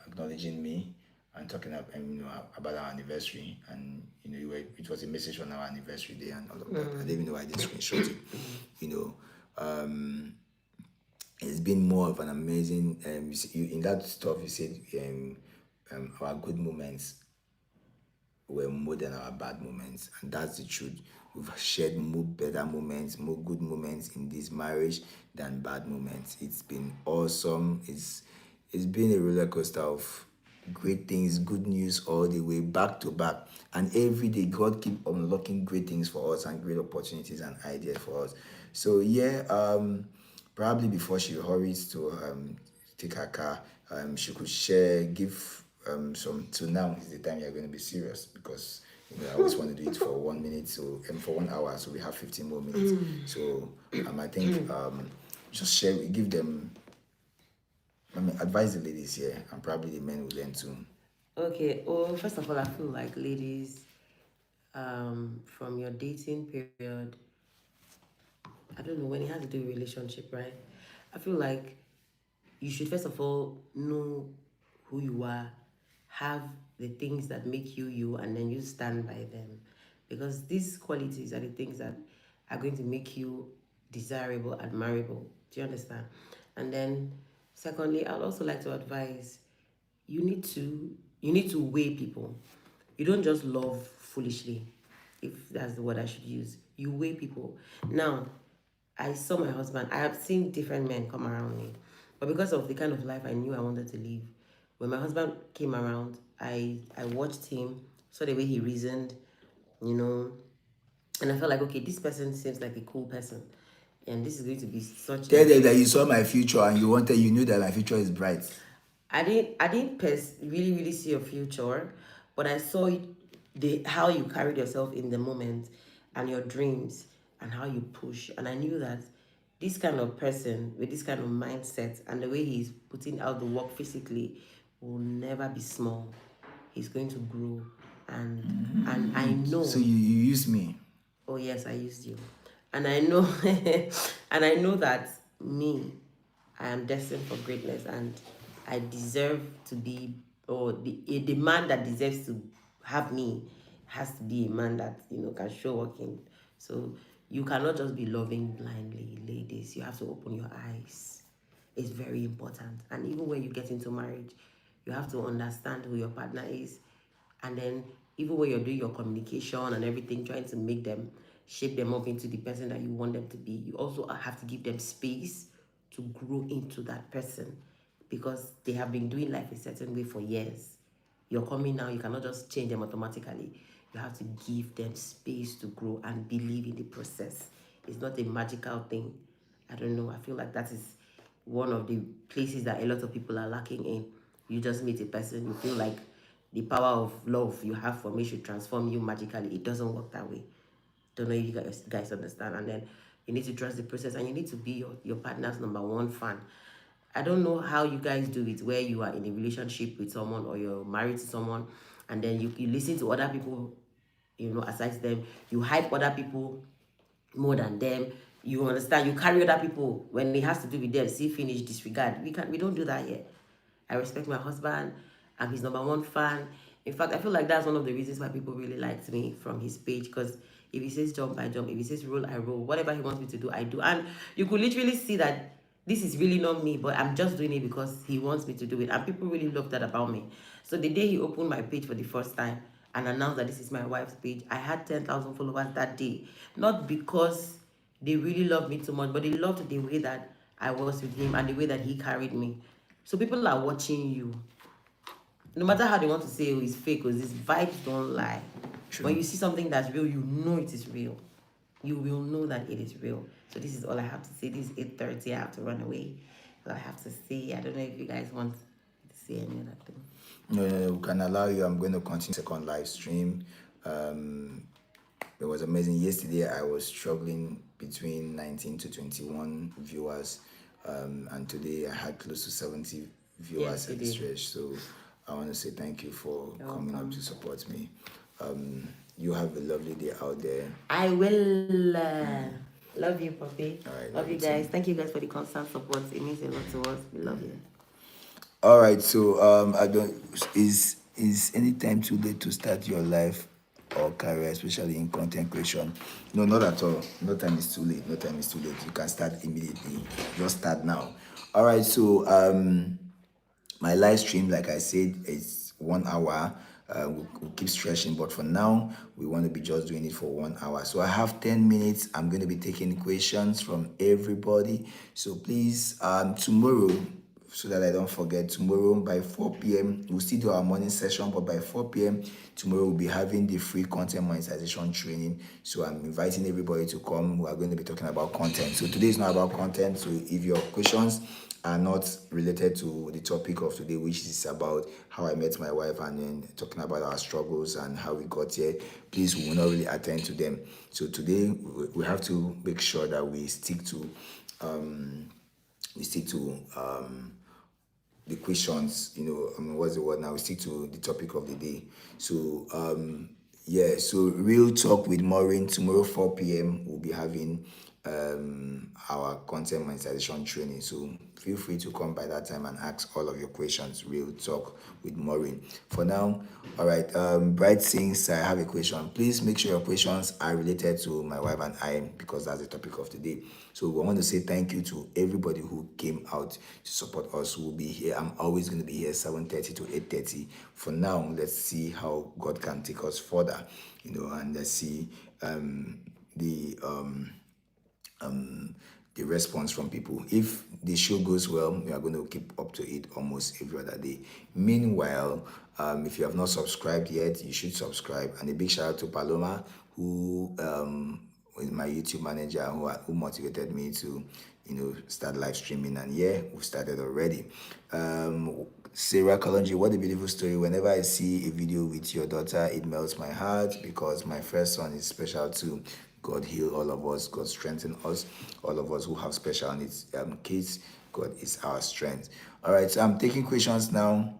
acknowledging me and talking about our anniversary, and it was a message on our anniversary day and all of that. I didn't even know I did screenshot it. it's been more of an amazing. In that stuff you said, our good moments were more than our bad moments, and that's the truth. We've shared more better moments, more good moments in this marriage than bad moments. It's been awesome. It's been a roller coaster of great things, good news all the way back to back, and every day God keep unlocking great things for us and great opportunities and ideas for us. So yeah, probably before she hurries to take her car, she could share, give some. So now is the time you're going to be serious, because I always want to do it for 1 minute, so and for 1 hour, so we have 15 more minutes. So I think just share, give them. Advise the ladies here, and probably the men will learn too. Okay. Well, first of all, I feel like ladies, from your dating period, I don't know, when it has to do with relationship, right? I feel like you should first of all know who you are, have the things that make you you, and then you stand by them. Because these qualities are the things that are going to make you desirable, admirable. Do you understand? And then secondly, I'd also like to advise you need to weigh people. You don't just love foolishly, if that's the word I should use. You weigh people. Now, I saw my husband. I have seen different men come around me, but because of the kind of life I knew I wanted to live, when my husband came around, I watched him, saw the way he reasoned, you know, and I felt like, okay, this person seems like a cool person, and this is going to be such Tell a them that you saw my future and you knew that my future is bright. I didn't really really see your future, but I saw the how you carried yourself in the moment, and your dreams, and how you push, and I knew that this kind of person with this kind of mindset and the way he's putting out the work physically will never be small. He's going to grow, and I know. So you use me. Oh yes, I used you. And I know and I know that me, I am destined for greatness, and I deserve to be, or the man that deserves to have me has to be a man that, can show working. So you cannot just be loving blindly, ladies. You have to open your eyes. It's very important. And even when you get into marriage, you have to understand who your partner is, and then even when you're doing your communication and everything, trying to make them, shape them up into the person that you want them to be, you also have to give them space to grow into that person, because they have been doing life a certain way for years. You're coming now, you cannot just change them automatically. You have to give them space to grow and believe in the process. It's not a magical thing. I don't know, I feel like that is one of the places that a lot of people are lacking in. You just meet a person, you feel like the power of love you have for me should transform you magically. It doesn't work that way. Don't know if you guys understand. And then you need to trust the process, and you need to be your partner's number one fan. I don't know how you guys do it, where you are in a relationship with someone or you're married to someone, and then you listen to other people, aside them, you hype other people more than them. You understand? You carry other people when it has to do with them. See, finish, disregard. We don't do that here. I respect my husband. I'm his number one fan. In fact, I feel like that's one of the reasons why people really liked me from his page, because if he says jump, I jump. If he says roll, I roll. Whatever he wants me to do, I do. And you could literally see that this is really not me, but I'm just doing it because he wants me to do it. And people really love that about me. So the day he opened my page for the first time and announced that this is my wife's page, I had 10,000 followers that day. Not because they really loved me too much, but they loved the way that I was with him and the way that he carried me. So people are watching you. No matter how they want to say, oh, it's fake, or these vibes don't lie. True. When you see something that's real, you know it is real. You will know that it is real. So this is all I have to say. This is 8:30. I have to run away. All I have to say. I don't know if you guys want to say any other thing. No, we can allow you. I'm going to continue second live stream. It was amazing. Yesterday, I was struggling between 19 to 21 viewers, and today I had close to 70 viewers at the stretch. So I want to say thank you for coming up to support me. You have a lovely day out there. I will. Love you, Poppy. All right, love you guys. Thank you guys for the constant support. It means a lot to us. We love you. All right. So I don't. Is any time too late to start your life or career, especially in content creation? No, not at all. No time is too late. No time is too late. You can start immediately. Just start now. All right, so my live stream, like I said, is 1 hour. We'll keep stretching, but for now, we want to be just doing it for 1 hour. So I have 10 minutes. I'm going to be taking questions from everybody. So please, tomorrow, so that I don't forget, tomorrow by 4 p.m. we'll still do our morning session, but by 4 p.m. tomorrow we'll be having the free content monetization training. So I'm inviting everybody to come. We are going to be talking about content. So today is not about content. So if your questions are not related to the topic of today, which is about how I met my wife and then talking about our struggles and how we got here, please, we will not really attend to them. So today we have to make sure that we stick to the questions, what's the word now? We stick to the topic of the day. So, so Real Talk with Maureen, tomorrow 4 p.m. we'll be having our content monetization training. So feel free to come by that time and ask all of your questions. Real Talk with Maureen. For now, all right, Bright Sings, I have a question. Please make sure your questions are related to my wife and I, because that's the topic of today. So we want to say thank you to everybody who came out to support us. We'll be here. I'm always going to be here 7:30 to 8:30. For now, let's see how God can take us further, and let's see the response from people. If the show goes well, we are going to keep up to it almost every other day. Meanwhile, if you have not subscribed yet, you should subscribe. And a big shout out to Paloma, who is my YouTube manager, who motivated me to start live streaming. And yeah, we've started already. Sarah Kalonji, what a beautiful story. Whenever I see a video with your daughter, it melts my heart, because my first son is special too. God heal all of us. God strengthen us. All of us who have special needs kids, God is our strength. All right, so I'm taking questions now.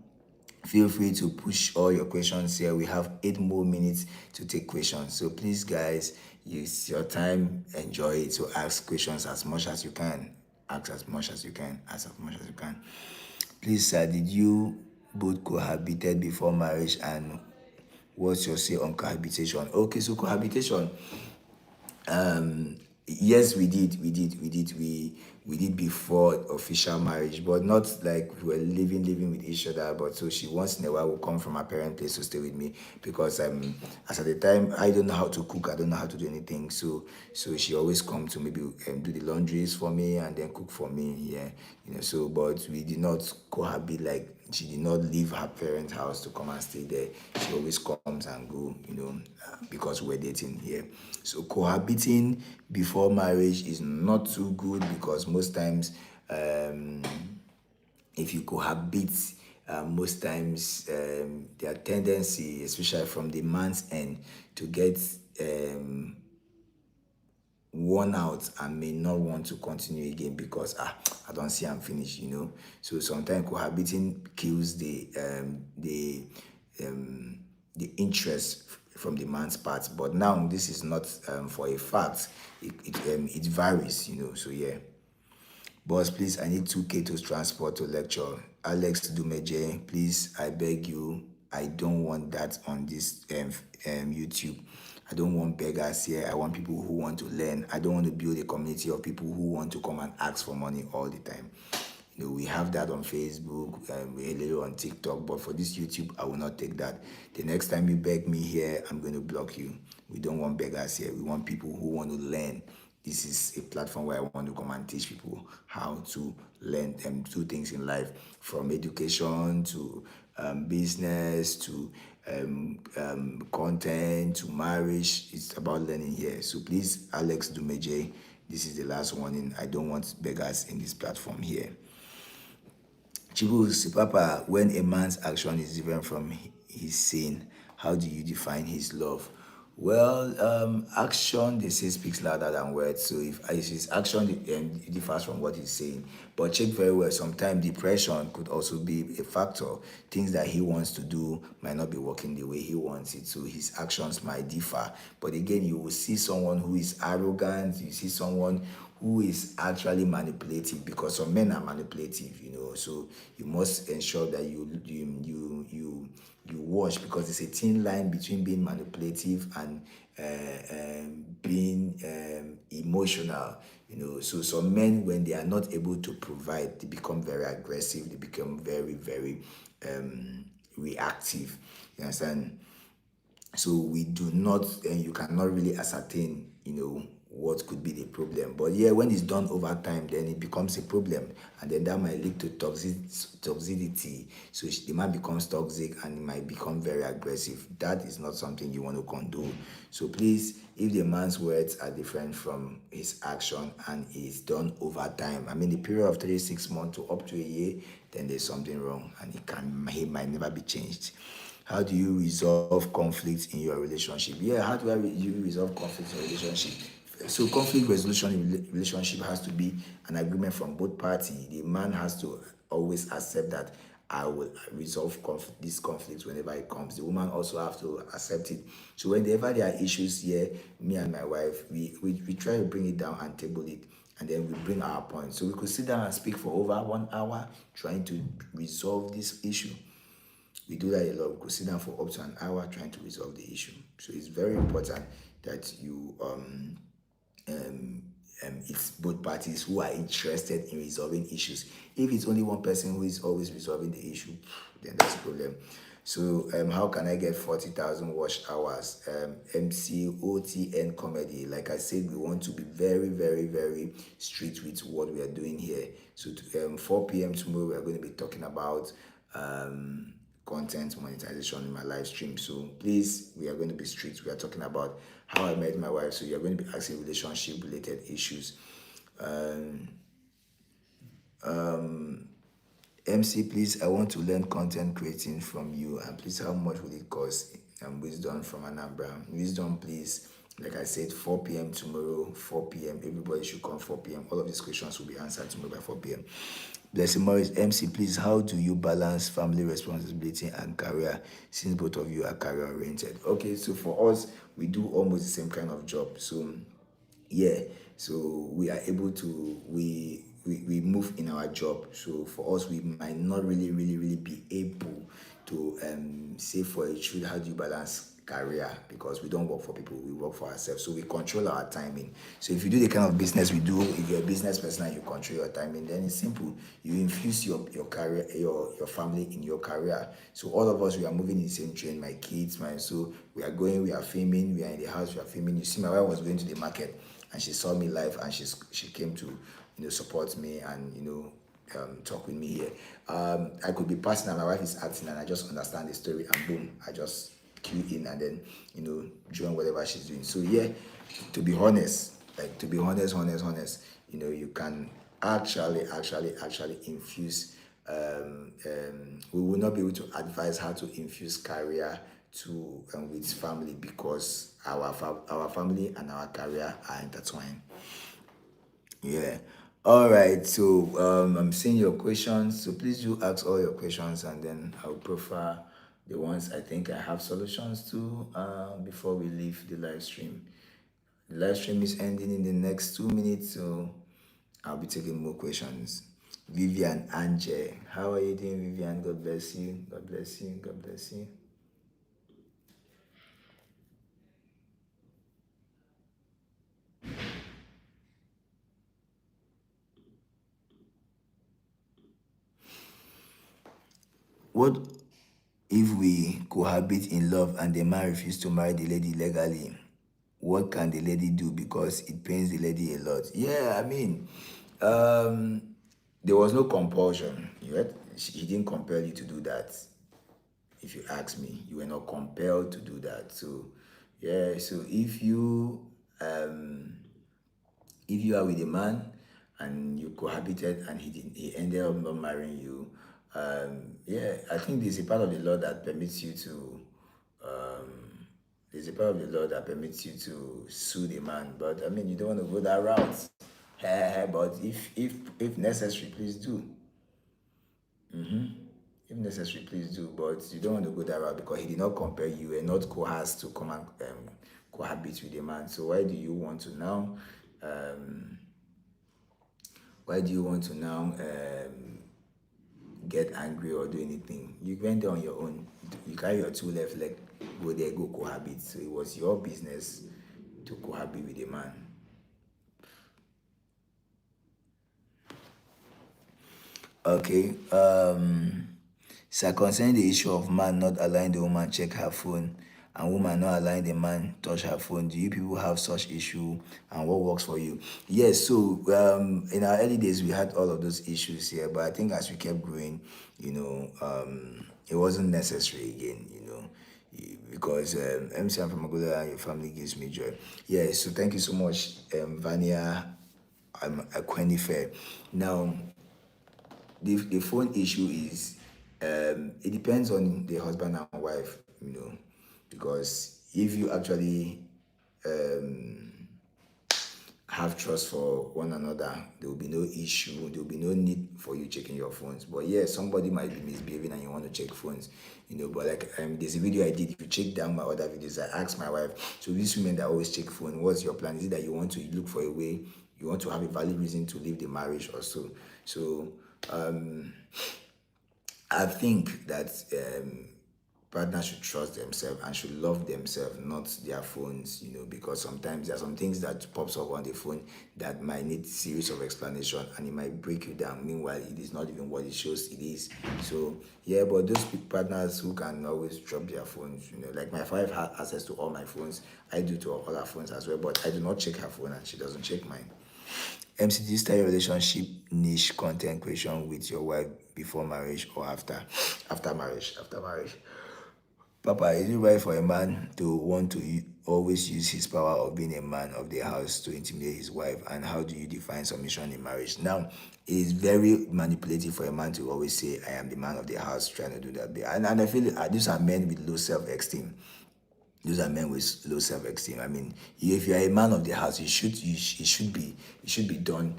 Feel free to push all your questions here. We have 8 more minutes to take questions. So please, guys, use your time. Enjoy it. So ask questions as much as you can. Ask as much as you can. Ask as much as you can. Please, sir, did you both cohabited before marriage, and what's your say on cohabitation? Okay, so cohabitation. Yes, we did. We did before official marriage, but not like we were living with each other. But so she once in a while will come from her parent place to stay with me, because as at the time I don't know how to cook, I don't know how to do anything. So she always come to maybe do the laundries for me and then cook for me. Yeah, So, but we did not cohabit. Like, she did not leave her parents' house to come and stay there. She always comes and go, because we're dating here. So cohabiting before marriage is not too good, because most times, if you cohabit, most times their tendency, especially from the man's end, to get worn out and may not want to continue again, because I don't see I'm finished. So sometimes cohabiting kills the interest from the man's part. But now this is not for a fact. It varies. So yeah. Boss, please, I need 2K to transport to lecture. Alex Dumeje, please, I beg you, I don't want that on this YouTube. I don't want beggars here. I want people who want to learn. I don't want to build a community of people who want to come and ask for money all the time. We have that on Facebook, we're a little on TikTok, but for this YouTube, I will not take that. The next time you beg me here, I'm going to block you. We don't want beggars here. We want people who want to learn. This is a platform where I want to come and teach people how to learn and do things in life, from education to business to content to marriage. It's about learning here. So please, Alex Dumeje, this is the last warning. I don't want beggars in this platform here. Chibus, Papa, when a man's action is different from his sin, how do you define his love? Well, action, they say, speaks louder than words. So if his action it differs from what he's saying, but check very well. Sometimes depression could also be a factor. Things that he wants to do might not be working the way he wants it, so his actions might differ. But again, you will see someone who is arrogant. You see someone who is actually manipulative, because some men are manipulative. So you must ensure that you watch, because it's a thin line between being manipulative and being emotional. So some men, when they are not able to provide, they become very aggressive, they become very, very reactive. You understand? So we do not, and you cannot really ascertain, what could be the problem. But yeah, when it's done over time, then it becomes a problem, and then that might lead to toxicity. So the man becomes toxic and he might become very aggressive. That is not something you want to condone. So please, if the man's words are different from his action and it's done over time, I mean the period of 3 6 months to up to a year, then there's something wrong, and he might never be changed. How do you resolve conflicts in your relationship? Yeah, how do you resolve conflicts in your relationship? So conflict resolution in relationship has to be an agreement from both parties. The man has to always accept that I will resolve this conflict whenever it comes. The woman also have to accept it. So whenever there are issues here, me and my wife, we try to bring it down and table it, and then we bring our point. So we could sit down and speak for over 1 hour trying to resolve this issue. We do that a lot. We could sit down for up to an hour trying to resolve the issue. So it's very important that you it's both parties who are interested in resolving issues. If it's only one person who is always resolving the issue, then that's a problem. So how can I get 40,000 watch hours? MCOTN comedy. Like I said, we want to be very, very, very strict with what we are doing here. So 4 p.m. tomorrow, we are going to be talking about content monetization in my live stream. So please, we are going to be strict. We are talking about how I met my wife. So you're going to be asking relationship related issues. MC, please, I want to learn content creating from you, and please, how much will it cost? Wisdom from Anambra. Wisdom, please. Like I said, 4 p.m. tomorrow, 4 p.m. Everybody should come 4 p.m. All of these questions will be answered tomorrow by 4 p.m. Blessing Morris, MC, please, how do you balance family responsibility and career, since both of you are career oriented? Okay, so for us, we do almost the same kind of job. So yeah, so we are able to we move in our job. So for us, we might not really be able to say for a truth, how do you balance career, because we don't work for people, we work for ourselves. So we control our timing. So if you do the kind of business we do, if you're a business person and you control your timing, then it's simple. You infuse your career, your family in your career. So all of us, we are moving in the same train. My kids, so we are going, we are filming, we are in the house, we are filming. You see, my wife was going to the market and she saw me live, and she came to support me and talk with me here. I could be passing and my wife is acting and I just understand the story, and boom, I just cue in and then join whatever she's doing. So yeah, to be honest, you can actually infuse we will not be able to advise how to infuse career to with family, because our family and our career are intertwined. Yeah. All right. So I'm seeing your questions. So please do ask all your questions, and then I'll prefer the ones I think I have solutions to before we leave the live stream. The live stream is ending in the next 2 minutes, so I'll be taking more questions. Vivian Anje, how are you doing, Vivian? God bless you. God bless you. God bless you. What if we cohabit in love and the man refuses to marry the lady legally? What can the lady do, because it pains the lady a lot? Yeah, I mean, there was no compulsion. He didn't compel you to do that. If you ask me, you were not compelled to do that. So yeah, so if you are with a man and you cohabited and he ended up not marrying you, yeah, I think there's a part of the law that permits you to sue the man. But I mean, you don't want to go that route. But if necessary, please do. If necessary, please do. But you don't want to go that route, because he did not compel you and not coerced to come and cohabit with a man. So why do you want to now? Get angry or do anything? You went there on your own. You carry your 2 left leg, go there, go cohabit. So it was your business to cohabit with a man. Okay. So concerning the issue of man not allowing the woman check her phone and woman not allowing the man touch her phone, do you people have such issue and what works for you? Yes. So in our early days we had all of those issues here, but I think as we kept growing, it wasn't necessary again. Because MC I'm from Abuja and your family gives me joy. Yeah. So thank you so much, Vania. I'm Fair. Now the phone issue is it depends on the husband and wife, because if you actually have trust for one another, there will be no issue, there will be no need for you checking your phones. But yeah, somebody might be misbehaving and you want to check phones, but like there's a video I did. If you check down my other videos, I asked my wife, so these women that always check phone, what's your plan? Is it that you want to look for a way, you want to have a valid reason to leave the marriage or so? So I think that partners should trust themselves and should love themselves, not their phones, because sometimes there are some things that pops up on the phone that might need series of explanation and it might break you down. Meanwhile, it is not even what it shows it is. So yeah, but those partners who can always drop their phones, like my wife has access to all my phones. I do to all her phones as well, but I do not check her phone and she doesn't check mine. MC, do you start your relationship niche content creation with your wife before marriage or after? After marriage. After marriage. Papa, is it right for a man to want to always use his power of being a man of the house to intimidate his wife? And how do you define submission in marriage? Now, it is very manipulative for a man to always say, I am the man of the house, trying to do that. And I feel these are men with low self-esteem. Those are men with low self-esteem. I mean, if you are a man of the house, it should be done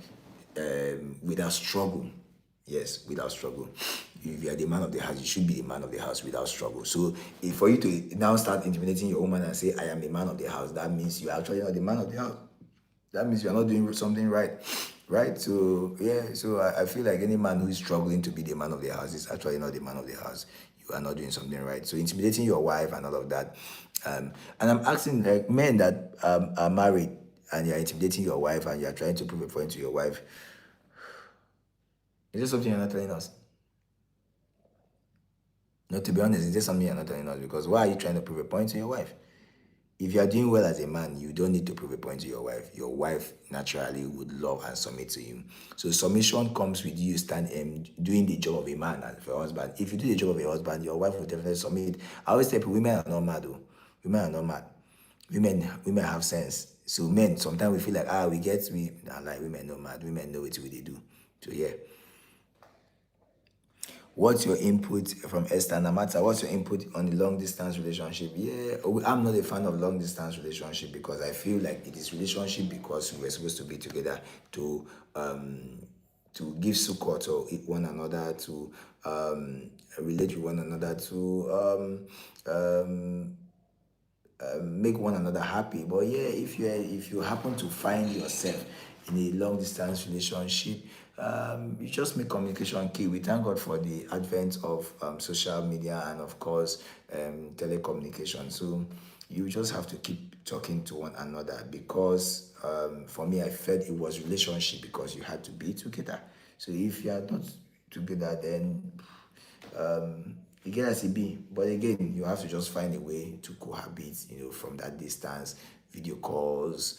without struggle. Yes, without struggle. If you are the man of the house, you should be the man of the house without struggle. So, if for you to now start intimidating your woman and say, "I am the man of the house," that means you are actually not the man of the house. That means you are not doing something right, right? So yeah, so I feel like any man who is struggling to be the man of the house is actually not the man of the house. You are not doing something right. So intimidating your wife and all of that, and I'm asking like men that are married and you're intimidating your wife and you're trying to prove a point to your wife. Is this something you're not telling us? No, to be honest, is this something you're not telling us? Because why are you trying to prove a point to your wife? If you are doing well as a man, you don't need to prove a point to your wife. Your wife naturally would love and submit to you. So submission comes with you doing the job of a man and for a husband. If you do the job of a husband, your wife will definitely submit. I always tell people, women are not mad though. Women are not mad. Women have sense. So men, sometimes we feel like we are like women not mad. Women know what they do. So yeah. What's your input from Esther Namata? What's your input on the long distance relationship? Yeah, I'm not a fan of long distance relationship because I feel like it is relationship because we were supposed to be together to give support to one another, to relate with one another, to make one another happy. But yeah, if you happen to find yourself in a long distance relationship, you just make communication key. We thank God for the advent of social media and of course telecommunication. So you just have to keep talking to one another because for me I felt it was relationship because you had to be together. So if you are not together, then you get as it be. But again, you have to just find a way to cohabit, from that distance, video calls,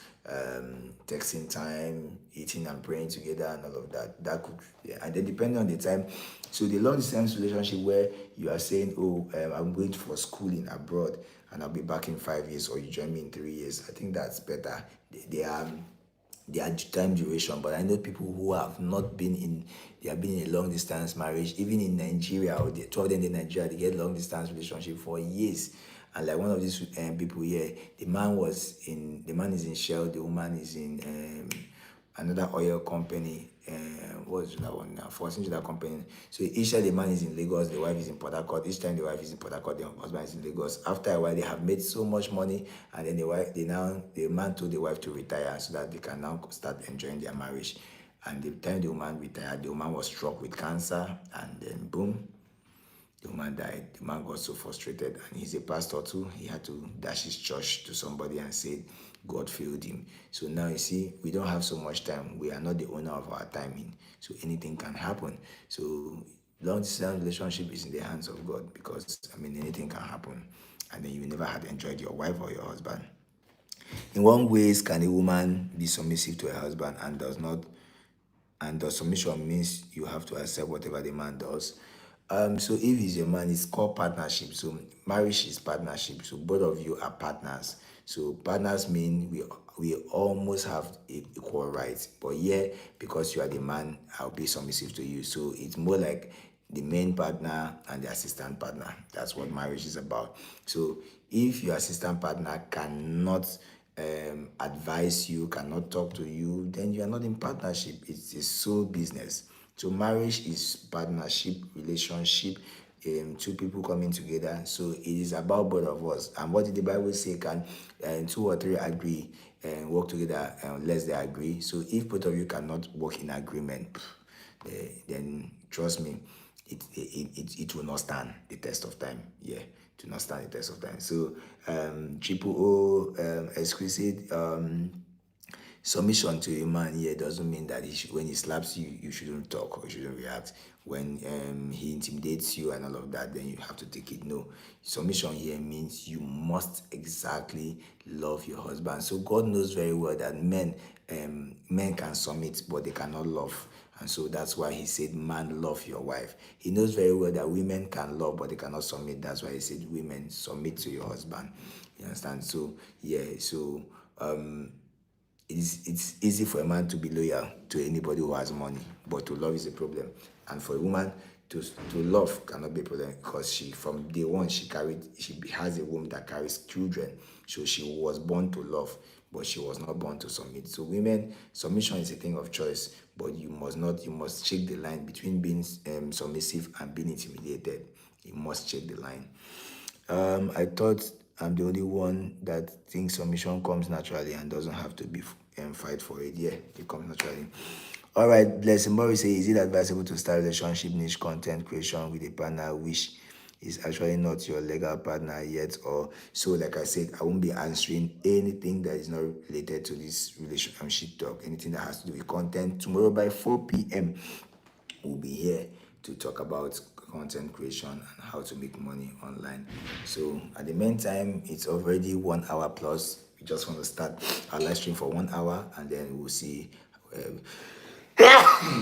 texting time, eating and praying together and all of that. That could, yeah. And then depending on the time, so the long distance relationship where you are saying, oh, I'm going for schooling abroad and I'll be back in 5 years, or you join me in 3 years, I think that's better. They are their time duration, but I know people who have not been in, they have been in a long distance marriage, even in Nigeria, or they told them in Nigeria, they get long distance relationship for years. And like one of these people here, the man is in Shell, the woman is in another oil company. What's that one now? Forcing that company. So each time the man is in Lagos, the wife is in Port Harcourt. Each time the wife is in Port Harcourt, the husband is in Lagos. After a while, they have made so much money, and then the man told the wife to retire so that they can now start enjoying their marriage. And the time the woman retired, the woman was struck with cancer, and then boom, the woman died. The man got so frustrated, and he's a pastor too. He had to dash his church to somebody and say, God failed him. So now you see, we don't have so much time. We are not the owner of our timing. So anything can happen. So long distance relationship is in the hands of God, because I mean anything can happen. And then you never had enjoyed your wife or your husband. In what ways can a woman be submissive to her husband and does not, and the submission means you have to accept whatever the man does? So if he's your man, it's called partnership. So marriage is partnership. So both of you are partners. So partners mean we almost have equal rights. But yeah, because you are the man, I'll be submissive to you. So it's more like the main partner and the assistant partner. That's what marriage is about. So if your assistant partner cannot advise you, cannot talk to you, then you are not in partnership. It's a sole business. So marriage is partnership, relationship, two people coming together. So it is about both of us. And what did the Bible say? Can two or three agree and work together unless they agree? So if both of you cannot work in agreement, then trust me, it will not stand the test of time. Yeah, it will not stand the test of time. So triple O exquisite submission to a man here doesn't mean that when he slaps you, you shouldn't talk or you shouldn't react. When he intimidates you and all of that, then you have to take it. No, submission here means you must exactly love your husband. So God knows very well that men can submit, but they cannot love. And so that's why he said, man, love your wife. He knows very well that women can love, but they cannot submit. That's why he said, women, submit to your husband. You understand? So, yeah, so it's easy for a man to be loyal to anybody who has money, but to love is a problem. And for a woman to love cannot be a problem, because she, from day one, she has a womb that carries children. So she was born to love, but she was not born to submit. So women, submission is a thing of choice, but you must check the line between being submissive and being intimidated. You must check the line. I thought I'm the only one that thinks submission comes naturally and doesn't have to be fight for it. Yeah, it comes naturally. All right, Blessing Morris says, is it advisable to start relationship niche content creation with a partner which is actually not your legal partner yet? Or so, like I said, I won't be answering anything that is not related to this relationship talk. Anything that has to do with content. Tomorrow by 4 p.m. we'll be here to talk about content creation and how to make money online. So at the meantime, it's already 1 hour plus. We just want to start our live stream for 1 hour, and then we'll see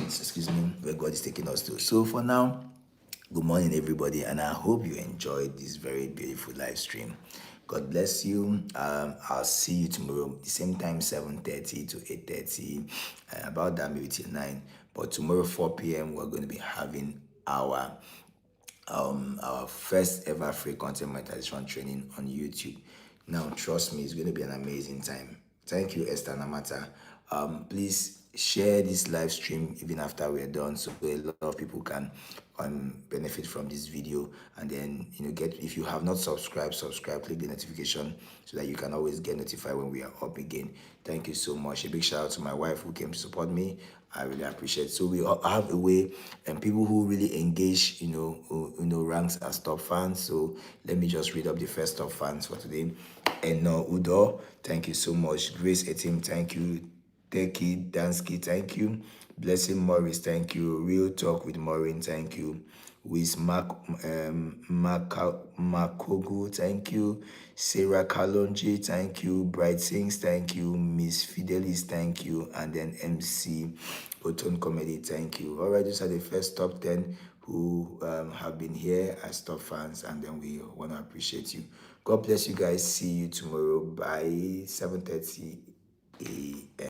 excuse me, where God is taking us to. So for now, good morning everybody, and I hope you enjoyed this very beautiful live stream. God bless you. I'll see you tomorrow, the same time, 7:30 to 8:30, about that maybe till 9. But tomorrow 4 p.m. we're going to be having our first ever free content monetization training on YouTube. Now, trust me, it's going to be an amazing time. Thank you, Esther Namata. Please share this live stream even after we're done, so a lot of people can benefit from this video. And then, if you have not subscribed, click the notification so that you can always get notified when we are up again. Thank you so much. A big shout out to my wife who came to support me. I really appreciate it. So we have a way, and people who really engage, ranks as top fans. So let me just read up the first top fans for today. Eno Udo, thank you so much. Grace Etim, thank you. Teki Dansky, thank you. Blessing Morris, thank you. Real Talk with Maureen, thank you. With Makogu, thank you. Sarah Kalonji, thank you. Bright Sings, thank you. Miss Fidelis, thank you. And then MC Oton Comedy, thank you. All right, these are the first top 10 who have been here as top fans, and then we want to appreciate you. God bless you guys. See you tomorrow by 7:30 a.m.